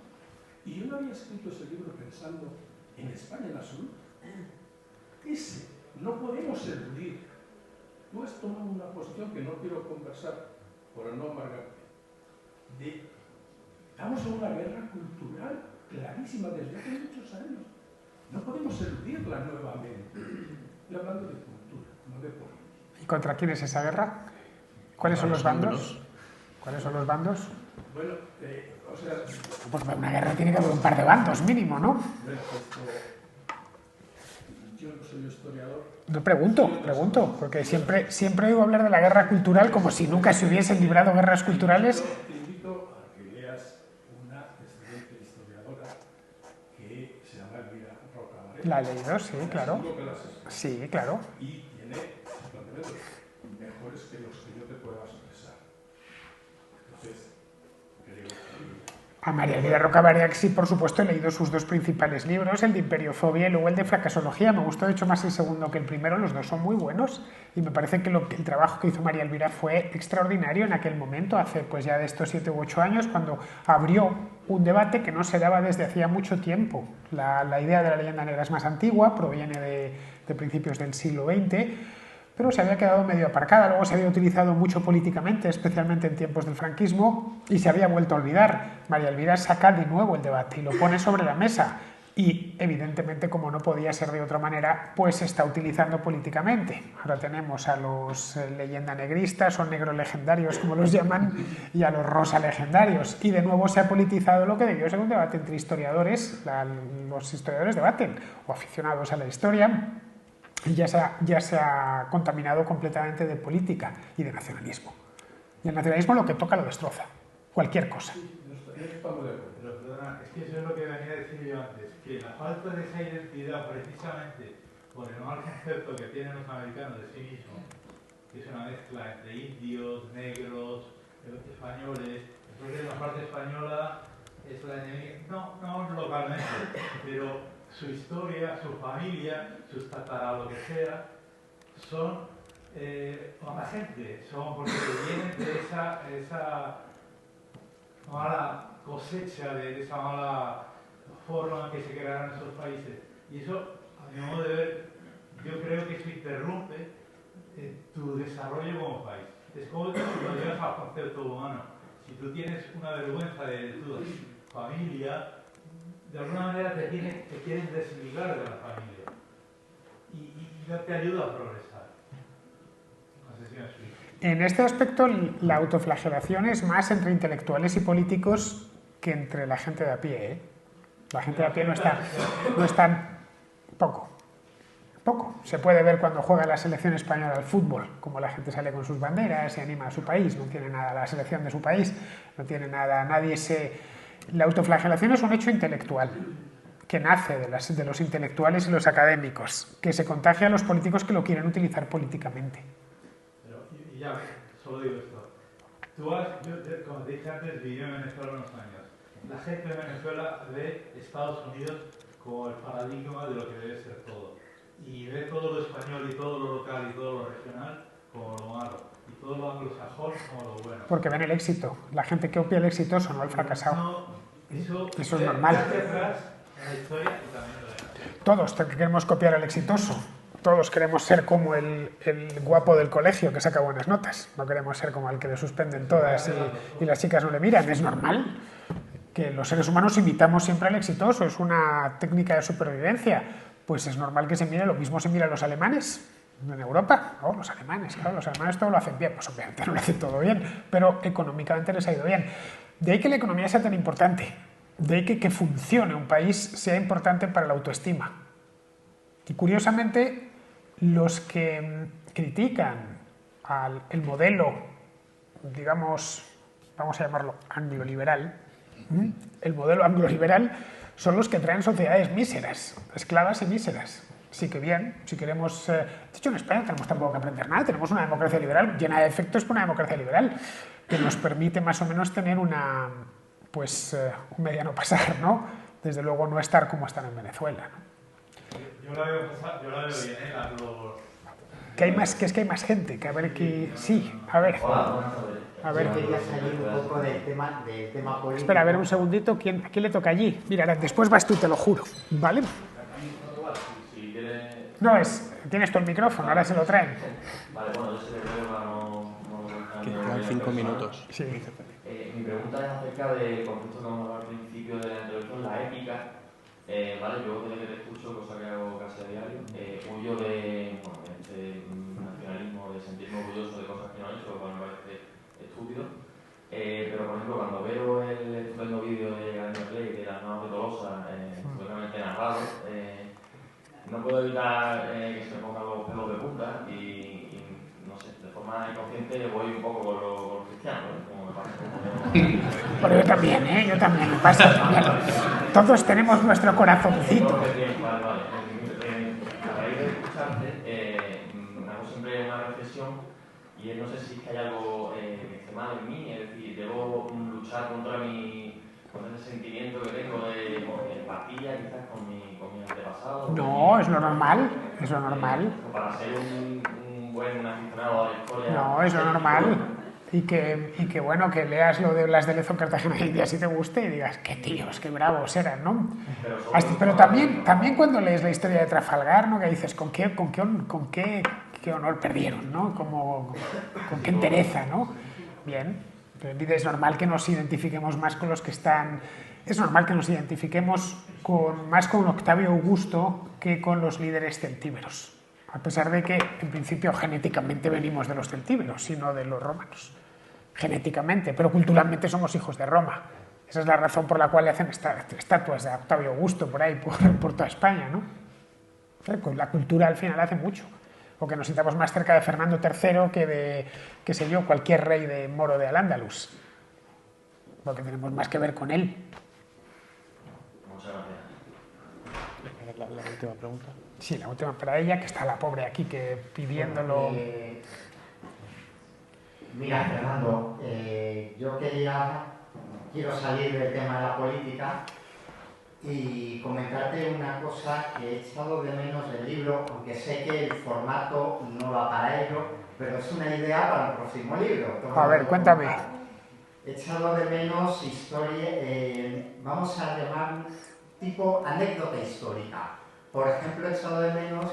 Y yo no había escrito ese libro pensando en España en absoluto. No podemos eludir. Tú has tomado una posición que no quiero conversar por no amargarte. Estamos en una guerra cultural clarísima desde hace muchos años. No podemos eludirla nuevamente. Estoy hablando de cultura, no de política. ¿Y contra quién es esa guerra? ¿Cuáles son los bandos? ¿Cuáles son los bandos? Bueno, pues para una guerra tiene que haber un par de bandos mínimo, ¿no? Bueno, yo no soy historiador. No pregunto, porque siempre oigo hablar de la guerra cultural como si nunca se hubiesen librado guerras culturales. Te invito a que leas una excelente historiadora que se llama Elvira Roca Varela. La he leído, sí, claro. Sí, claro. Y tiene planteamientos mejores que los que yo te pueda expresar. Entonces, creo que... A María Elvira Roca Varela, sí, por supuesto, he leído sus dos principales libros, el de Imperiofobia y luego el de Fracasología. Me gustó, de hecho, más el segundo que el primero. Los dos son muy buenos y me parece que el trabajo que hizo María Elvira fue extraordinario en aquel momento, hace pues ya de estos 7 u 8 años, cuando abrió un debate que no se daba desde hacía mucho tiempo. La idea de la leyenda negra es más antigua, proviene de principios del siglo XX, pero se había quedado medio aparcada, luego se había utilizado mucho políticamente, especialmente en tiempos del franquismo, y se había vuelto a olvidar. María Elvira saca de nuevo el debate y lo pone sobre la mesa, y evidentemente, como no podía ser de otra manera, pues se está utilizando políticamente. Ahora tenemos a los leyenda negristas o negros legendarios, como los llaman, y a los rosa legendarios, y de nuevo se ha politizado lo que debió ser un debate entre historiadores. Los historiadores debaten, o aficionados a la historia, y ya se ha contaminado completamente de política y de nacionalismo. Y el nacionalismo lo que toca lo destroza. Cualquier cosa. Pero perdona, es que eso es lo que venía a decir yo antes, que la falta de esa identidad, precisamente por el mal concepto que tienen los americanos de sí mismos, que es una mezcla entre indios, negros, españoles. Entonces la parte española es la enemiga, no localmente, pero su historia, su familia, sus tatarabuelos, lo que sea, son mala gente, son porque vienen de esa mala cosecha, de esa mala forma en que se crearon esos países. Y eso, a mi modo de ver, yo creo que eso interrumpe tu desarrollo como país. Es como cuando llegas al concepto humano. Si tú tienes una vergüenza de tu familia, de alguna manera te quieren desligar de la familia y no te ayuda a progresar. No sé si me explico. En este aspecto, la autoflagelación es más entre intelectuales y políticos que entre la gente de a pie, ¿eh? La gente de a pie no está poco. Se puede ver cuando juega la selección española al fútbol, como la gente sale con sus banderas y anima a su país. No tiene nada la selección de su país, no tiene nada, La autoflagelación es un hecho intelectual que nace de los intelectuales y los académicos, que se contagia a los políticos que lo quieren utilizar políticamente. Pero, y ya, solo digo esto. Tú como te dije antes, viví en Venezuela unos años. la gente de Venezuela ve Estados Unidos como el paradigma de lo que debe ser todo. Y ve todo lo español y todo lo local y todo lo regional como lo malo. Y todo lo anglosajón como lo bueno. Porque ven el éxito. La gente que opia el exitoso, no el fracasado. No, eso es normal. Atrás, en la historia y también lo de... Todos queremos copiar al exitoso. Todos queremos ser como el guapo del colegio que saca buenas notas. No queremos ser como el que le suspenden todas y las chicas no le miran. Es normal que los seres humanos imitamos siempre al exitoso. Es una técnica de supervivencia. Pues es normal que se mire, lo mismo se mira a los alemanes en Europa. No, los alemanes, claro, los alemanes todo lo hacen bien. Pues obviamente no lo hacen todo bien, pero económicamente les ha ido bien. De ahí que la economía sea tan importante. De ahí que funcione un país sea importante para la autoestima. Y curiosamente, los que critican el modelo, digamos, vamos a llamarlo angloliberal, el modelo angloliberal son los que traen sociedades míseras, esclavas y míseras. Sí que bien, si queremos... de hecho, en España tenemos tampoco que aprender nada, tenemos una democracia liberal llena de defectos, pero una democracia liberal que nos permite más o menos tener un mediano pasar, ¿no? Desde luego no estar como están en Venezuela, ¿no? Yo la veo bien, Que hay más gente, que a ver que... Sí, a ver. A ver. Yo quería salir un poco del tema político. Espera, a ver un segundito, ¿a quién le toca allí? Mira, después vas tú, te lo juro, ¿vale? No, tienes tú el micrófono, ahora se lo traen. Vale, bueno, yo sé que Que quedan 5 minutos. Sí. Mi pregunta es acerca del concepto que hemos hablado al principio de la introducción, la épica. Vale, yo desde que te escucho, cosa que hago casi a diario, huyo de este nacionalismo, de sentirme orgulloso de cosas que no he hecho, que me parece estúpido. Pero por ejemplo, cuando veo el estupendo vídeo de Daniel Play de las Nuevas de Tolosa, completamente narrado, no puedo evitar que se me pongan los pelos de punta y no sé, de forma inconsciente voy un poco con los cristianos, como me pasa. Pero yo también, yo también, me pasa también. Todos tenemos nuestro corazoncito. Vale. A raíz de escucharte, hago siempre una reflexión y no sé si hay algo que esté mal en mí, es decir, debo luchar contra ese sentimiento que tengo de empatía quizás con mi antepasado. No, es lo normal, es lo normal. Para ser un buen aficionado a la historia. No, es lo normal. Y que bueno, que leas lo de las de Lezo Cartagena de India si te guste y digas, qué tíos, qué bravos eran, ¿no? Pero también cuando lees la historia de Trafalgar, ¿no? Que dices, ¿con qué honor perdieron, ¿no? ¿Con qué entereza, ¿no? Bien, es normal que nos identifiquemos más con los que están... Es normal que nos identifiquemos más con Octavio Augusto que con los líderes celtíberos. A pesar de que, en principio, genéticamente venimos de los celtíberos, sino de los romanos. Genéticamente, pero culturalmente somos hijos de Roma. Esa es la razón por la cual le hacen estatuas de Octavio Augusto por ahí, por toda España, ¿no? La cultura al final hace mucho. O que nos sintamos más cerca de Fernando III que de, qué sé yo, cualquier rey de moro de Al-Ándalus. Porque tenemos más que ver con él. Muchas gracias. La última pregunta. Sí, la última para ella, que está la pobre aquí que pidiéndolo. Mira, Fernando, yo quiero salir del tema de la política y comentarte una cosa que he echado de menos del libro, aunque sé que el formato no va para ello, pero es una idea para el próximo libro. A ver, cuéntame. He echado de menos historia, vamos a llamar tipo anécdota histórica. Por ejemplo, he echado de menos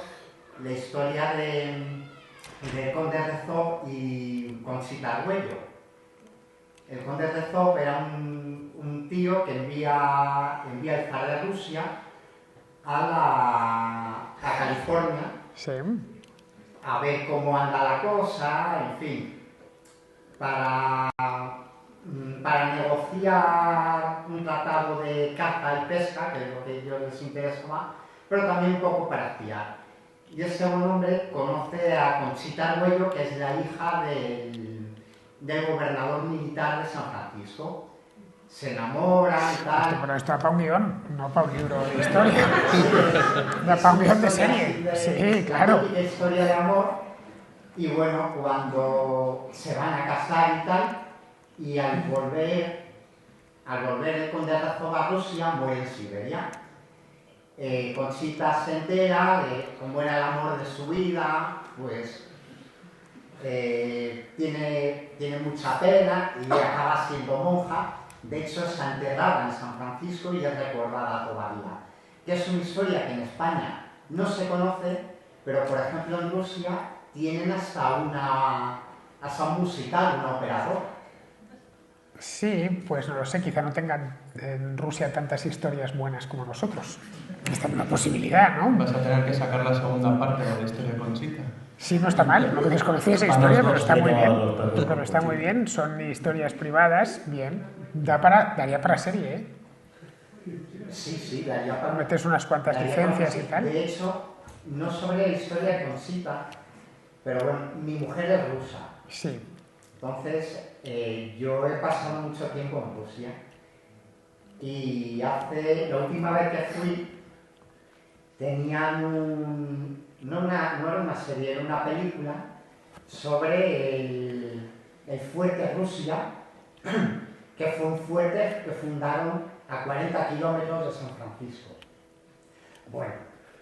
la historia de Conde Rezov y Conchita Arguello. El Conde Rezov era un tío que envía el zar de Rusia a California, sí, a ver cómo anda la cosa, en fin, para negociar un tratado de caza y pesca, que es lo que a ellos les interesa más, pero también un poco para espiar. Y ese buen hombre conoce a Conchita Arguello, que es la hija del gobernador militar de San Francisco. Se enamoran y tal. Pero esto es para un guión, no para un libro de historia. Para un guión de serie. Sí, claro. Una historia de amor. Y bueno, cuando se van a casar y tal, y al volver al volver el conde Rostov a Rusia, muere en Siberia. Conchita se entera de cómo era el amor de su vida, pues tiene mucha pena y acaba siendo monja. De hecho, está enterrada en San Francisco y es recordada todavía. Que es una historia que en España no se conoce, pero por ejemplo en Rusia tienen hasta un musical, un operador. Sí, pues no lo sé, quizá no tengan en Rusia tantas historias buenas como nosotros. Esta es una posibilidad, ¿no? Vas a tener que sacar la segunda parte de la historia de Conchita. Sí, no está mal, no desconocí esa historia, pero está muy bien. Pero está muy bien, son historias privadas, bien. Daría para serie, ¿eh? Sí, daría para... Metes unas cuantas licencias y tal. De hecho, no sobre la historia de Conchita, pero bueno, mi mujer es rusa. Sí. Entonces, yo he pasado mucho tiempo en Rusia y la última vez que fui, tenían no era una serie, era una película sobre el fuerte Rusia, que fue un fuerte que fundaron a 40 kilómetros de San Francisco. Bueno,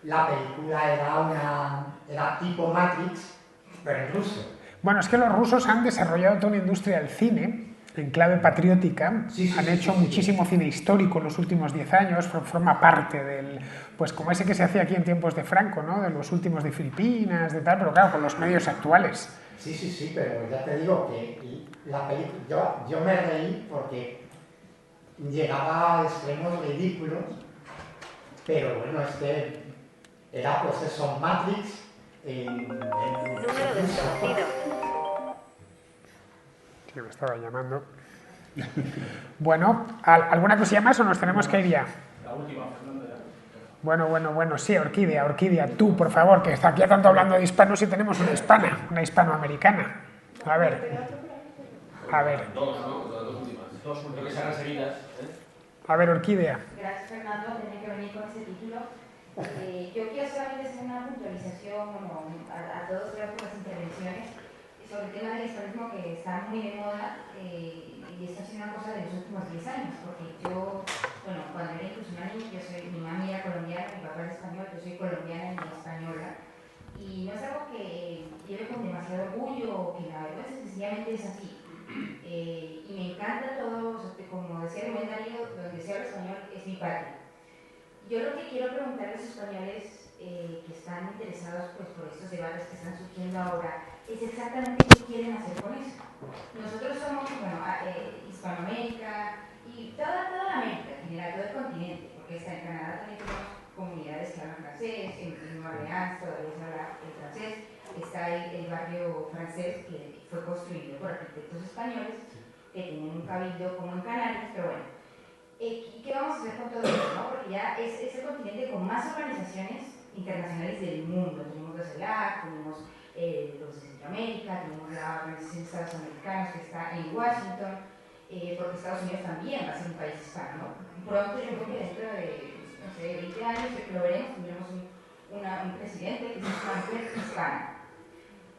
la película era tipo Matrix, pero en ruso. Bueno, es que los rusos han desarrollado toda una industria del cine en clave patriótica, han hecho muchísimo cine histórico en los últimos 10 años, forma parte del, pues como ese que se hacía aquí en tiempos de Franco, ¿no? De los últimos de Filipinas, de tal, pero claro, con los medios actuales. Sí, pero ya te digo que la película, yo me reí porque llegaba a extremos ridículos, pero bueno, era pues eso, Matrix Número desconocido. Sí, me estaba llamando. Bueno, ¿alguna cosilla más o nos tenemos que ir ya? La última, Fernando. Bueno, sí, Orquídea, tú, por favor, que está aquí tanto hablando de hispanos y tenemos una hispana, una hispanoamericana. A ver. Dos últimas. Dos últimas. Que se hagan seguidas. A ver, Orquídea. Gracias, Fernando. Tenía que venir con ese título. Yo quiero solamente hacer una puntualización a todos por las intervenciones sobre el tema del hispanismo que está muy de moda y está siendo una cosa de los últimos 10 años, porque yo, cuando era incluso una niña, mi mamá era colombiana, mi papá es español, yo soy colombiana y española, y no es algo que lleve con demasiado orgullo o que la vergüenza, sencillamente es así. Y me encanta todo, como decía Rubén Darío, donde se habla español es mi patria. Yo lo que quiero preguntar a los españoles que están interesados pues, por estos debates que están surgiendo ahora es exactamente qué quieren hacer con eso. Nosotros somos, Hispanoamérica y toda la América en general, todo el continente, porque está en Canadá también tenemos comunidades que hablan francés, en Nueva Orleans todavía se habla el francés, está el barrio francés que fue construido por arquitectos españoles que tienen un cabildo como en Canarias, pero bueno. ¿Qué vamos a hacer con todo esto? ¿No? Porque ya es el continente con más organizaciones internacionales del mundo. Tenemos la CELAC, tenemos los de Centroamérica, tenemos la Organización de Estados Americanos que está en Washington, porque Estados Unidos también va a ser un país hispano, ¿no? Pronto yo creo que dentro de 20 años lo veremos, tendremos un presidente que es una hispana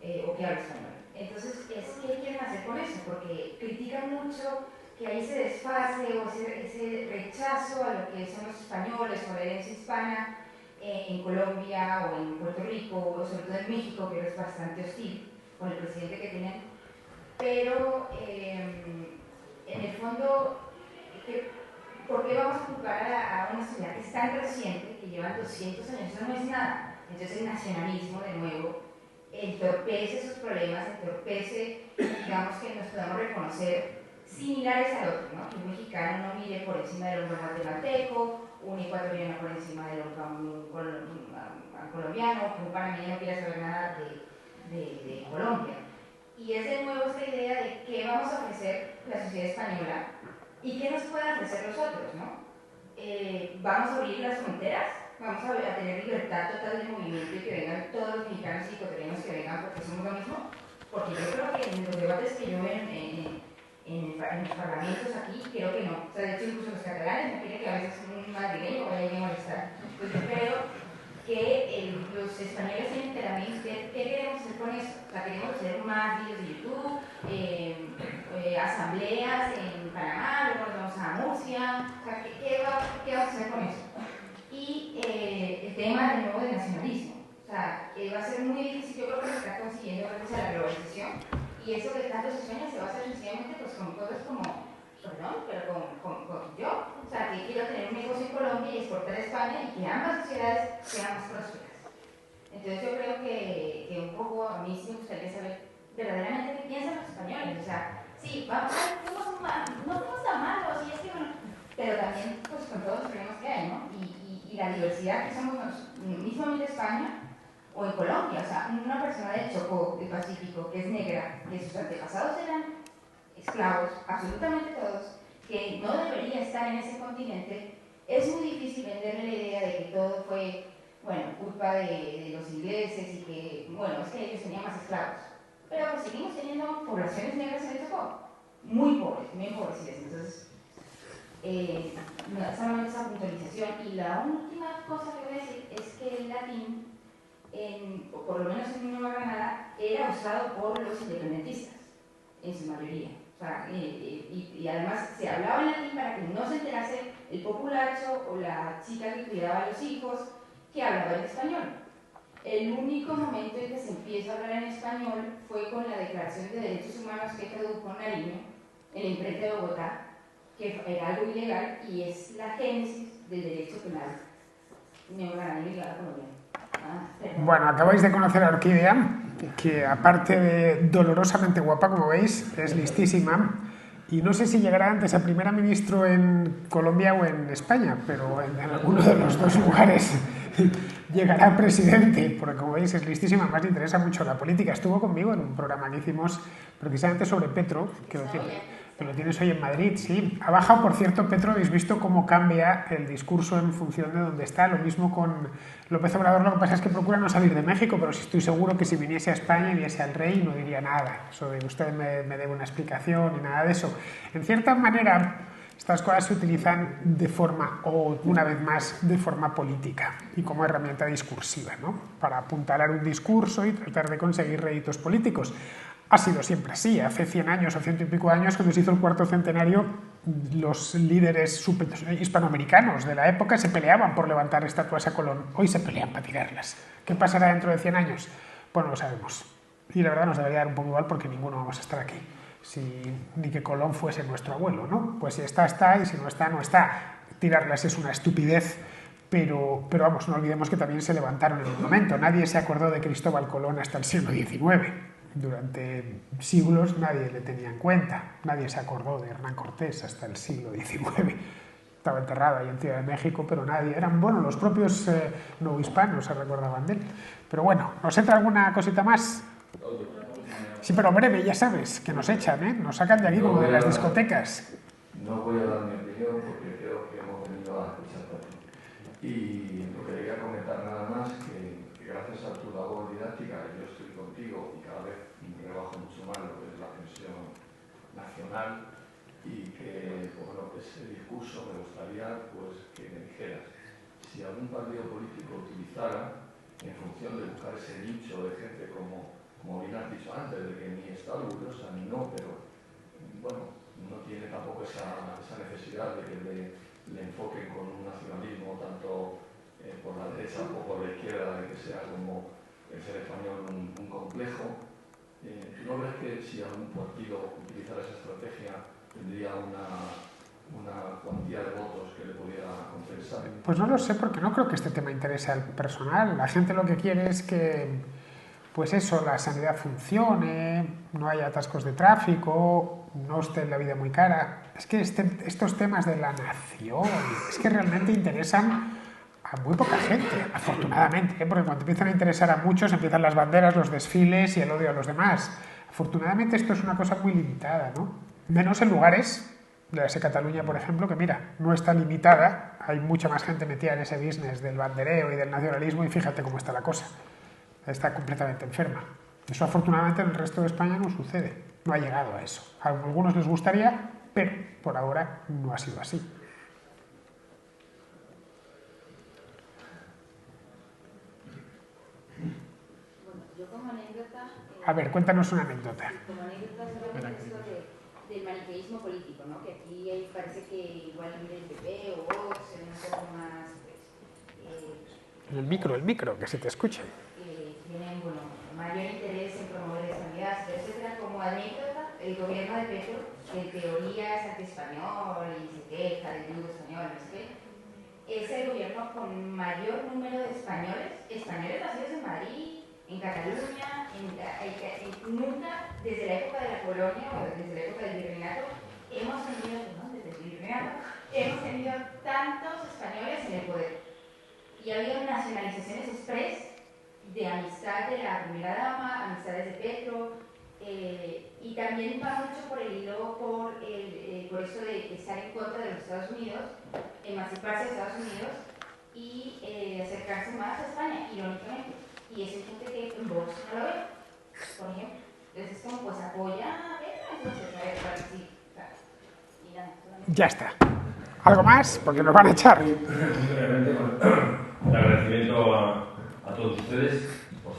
o que habla español. Entonces, ¿qué quieren hacer con eso? Porque critican mucho que hay ese desfase o ese rechazo a lo que son los españoles o la herencia hispana en Colombia o en Puerto Rico o sobre todo en México, que es bastante hostil con el presidente que tienen. Pero en el fondo, ¿por qué vamos a culpar a una sociedad que es tan reciente, que lleva 200 años? Eso no es nada. Entonces el nacionalismo, de nuevo, entorpece esos problemas, entorpece, digamos, que nos podamos reconocer similares al otro, ¿no? Que un mexicano no mire por encima del hombro guatemalteco, un ecuatoriano por encima del hombro colombiano, que un panameño no quiera saber nada de Colombia. Y es de nuevo esta idea de qué vamos a ofrecer la sociedad española y qué nos pueden ofrecer los otros, ¿no? Vamos a abrir las fronteras, vamos a tener libertad total de movimiento y que vengan todos los mexicanos y ecuatorianos que vengan porque somos lo mismo, porque yo creo que en los debates que yo veo en los parlamentos aquí, creo que no. O sea, de hecho, incluso los catalanes no quieren que a veces un madrileño vaya a molestar. Pues yo creo que los españoles tienen que también, ¿qué queremos hacer con eso? O sea, queremos hacer más vídeos de YouTube, asambleas en Panamá, luego nos vamos a sea, Murcia, o sea, ¿qué va a hacer con eso? Y el tema de nuevo del nacionalismo, o sea, va a ser muy difícil, yo creo que se está consiguiendo gracias a la globalización, y eso que tanto se sueña se va a hacer sencillamente pues, con cosas como, perdón, pero con yo, o sea, que quiero tener un negocio en Colombia y exportar a España y que ambas sociedades sean más prósperas. Entonces yo creo que un poco a mí sí me gustaría saber verdaderamente qué piensan los españoles, o sea, sí, no somos tan malos, y es que bueno, pero también pues con todos los problemas que hay, ¿no? Y la diversidad que somos mismamente en España o en Colombia, o sea, una persona del Chocó, del Pacífico, que es negra, que sus antepasados eran esclavos, absolutamente todos, que no debería estar en ese continente, es muy difícil venderle la idea de que todo fue, bueno, culpa de los ingleses y que, bueno, es que ellos tenían más esclavos. Pero pues seguimos teniendo poblaciones negras en el Chocó, muy pobres, muy empobrecidas. Entonces, solamente esa puntualización. Y la última cosa que voy a decir es que el latín, o por lo menos en Nueva Granada, era usado por los independentistas, en su mayoría. O sea, y además se hablaba en latín para que no se enterase el populacho o la chica que cuidaba a los hijos que hablaba en español. El único momento en que se empieza a hablar en español fue con la Declaración de Derechos Humanos que tradujo Nariño en la imprenta de Bogotá, que era algo ilegal y es la génesis del derecho penal neogranadino y colombiano. Bueno, acabáis de conocer a Orquídea, que aparte de dolorosamente guapa, como veis, es listísima. Y no sé si llegará antes a primera ministro en Colombia o en España, pero en alguno de los dos lugares llegará presidente, porque como veis es listísima, además le interesa mucho la política. Estuvo conmigo en un programa que hicimos precisamente sobre Petro, que lo tienes hoy en Madrid, sí. Ha bajado, por cierto, Petro, habéis visto cómo cambia el discurso en función de dónde está. Lo mismo con López Obrador, lo que pasa es que procura no salir de México, pero sí estoy seguro que si viniese a España y viese al rey no diría nada. Eso de usted me debe una explicación y nada de eso. En cierta manera, estas cosas se utilizan de forma, o una vez más, de forma política y como herramienta discursiva, ¿no? Para apuntalar un discurso y tratar de conseguir réditos políticos. Ha sido siempre así. Hace 100 años o 100 y pico años, cuando se hizo el cuarto centenario, los líderes hispanoamericanos de la época se peleaban por levantar estatuas a Colón. Hoy se pelean para tirarlas. ¿Qué pasará dentro de 100 años? Pues no lo sabemos. Y la verdad nos debería dar un poco igual porque ninguno vamos a estar aquí. Ni que Colón fuese nuestro abuelo, ¿no? Pues si está, está, y si no está, no está. Tirarlas es una estupidez, pero vamos, no olvidemos que también se levantaron en un momento. Nadie se acordó de Cristóbal Colón hasta el siglo XIX. Durante siglos nadie le tenía en cuenta. Nadie se acordó de Hernán Cortés hasta el siglo XIX. Estaba enterrado ahí en Ciudad de México, pero nadie. Eran, bueno, los propios novohispanos se recordaban de él. Pero bueno, ¿nos entra alguna cosita más? Sí, pero breve, ya sabes, que nos echan, ¿eh? Nos sacan de aquí como de las discotecas. No voy a dar mi opinión porque creo que hemos venido a escucharte. Y lo que quería comentar nada más que gracias a tu labor didáctica, yo estoy contigo y cada vez rebajo mucho más lo que es la tensión nacional y que, bueno, ese discurso me gustaría pues, que me dijeras si algún partido político utilizara, en función de buscar ese nicho de gente como bien has dicho antes, de que ni está orgullosa ni no, pero bueno, no tiene tampoco esa necesidad de que le enfoquen con un nacionalismo tanto por la derecha como por la izquierda, de que sea como el ser español un complejo. ¿Tú no ves que si algún partido utilizara esa estrategia tendría una cuantía de votos que le pudiera compensar? Pues no lo sé, porque no creo que este tema interese al personal. La gente lo que quiere es que, pues eso, la sanidad funcione, no haya atascos de tráfico, no esté la vida muy cara. Es que estos temas de la nación, es que realmente interesan a muy poca gente, afortunadamente, porque cuando empiezan a interesar a muchos empiezan las banderas, los desfiles y el odio a los demás. Afortunadamente esto es una cosa muy limitada, ¿no? Menos en lugares, de Cataluña, por ejemplo, que mira, no está limitada, hay mucha más gente metida en ese business del bandereo y del nacionalismo y fíjate cómo está la cosa. Está completamente enferma. Eso afortunadamente en el resto de España no sucede, no ha llegado a eso. A algunos les gustaría, pero por ahora no ha sido así. Bueno, yo como anécdota... A ver, cuéntanos una anécdota. Como anécdota, solamente esto de del maniqueísmo político, ¿no? Que aquí parece que igual viene el PP o Vox, en un poco más... El micro, que se te escuche. Tienen, bueno, mayor interés en promover la estabilidad, etcétera. Como anécdota, el gobierno de Petro, que en teoría es anti-español y se queja del yugo español, no sé qué, es el gobierno con mayor número de españoles nacidos en Madrid, en Cataluña, nunca, desde la época de la colonia o desde la época del virreinato, hemos tenido tantos españoles en el poder. Y ha habido nacionalizaciones express de amistad de la primera dama, amistades de Petro, y también va mucho por el hilo, por eso de estar en contra de los Estados Unidos, emanciparse de Estados Unidos y acercarse más a España, irónicamente. Y es gente que en Vox no lo ve, por ejemplo. Entonces es como, pues apoya a Petro, entonces a ver, para sí, claro. Y nada, ya está. ¿Algo más? Porque nos van a echar. Muy brevemente, el agradecimiento a todos ustedes.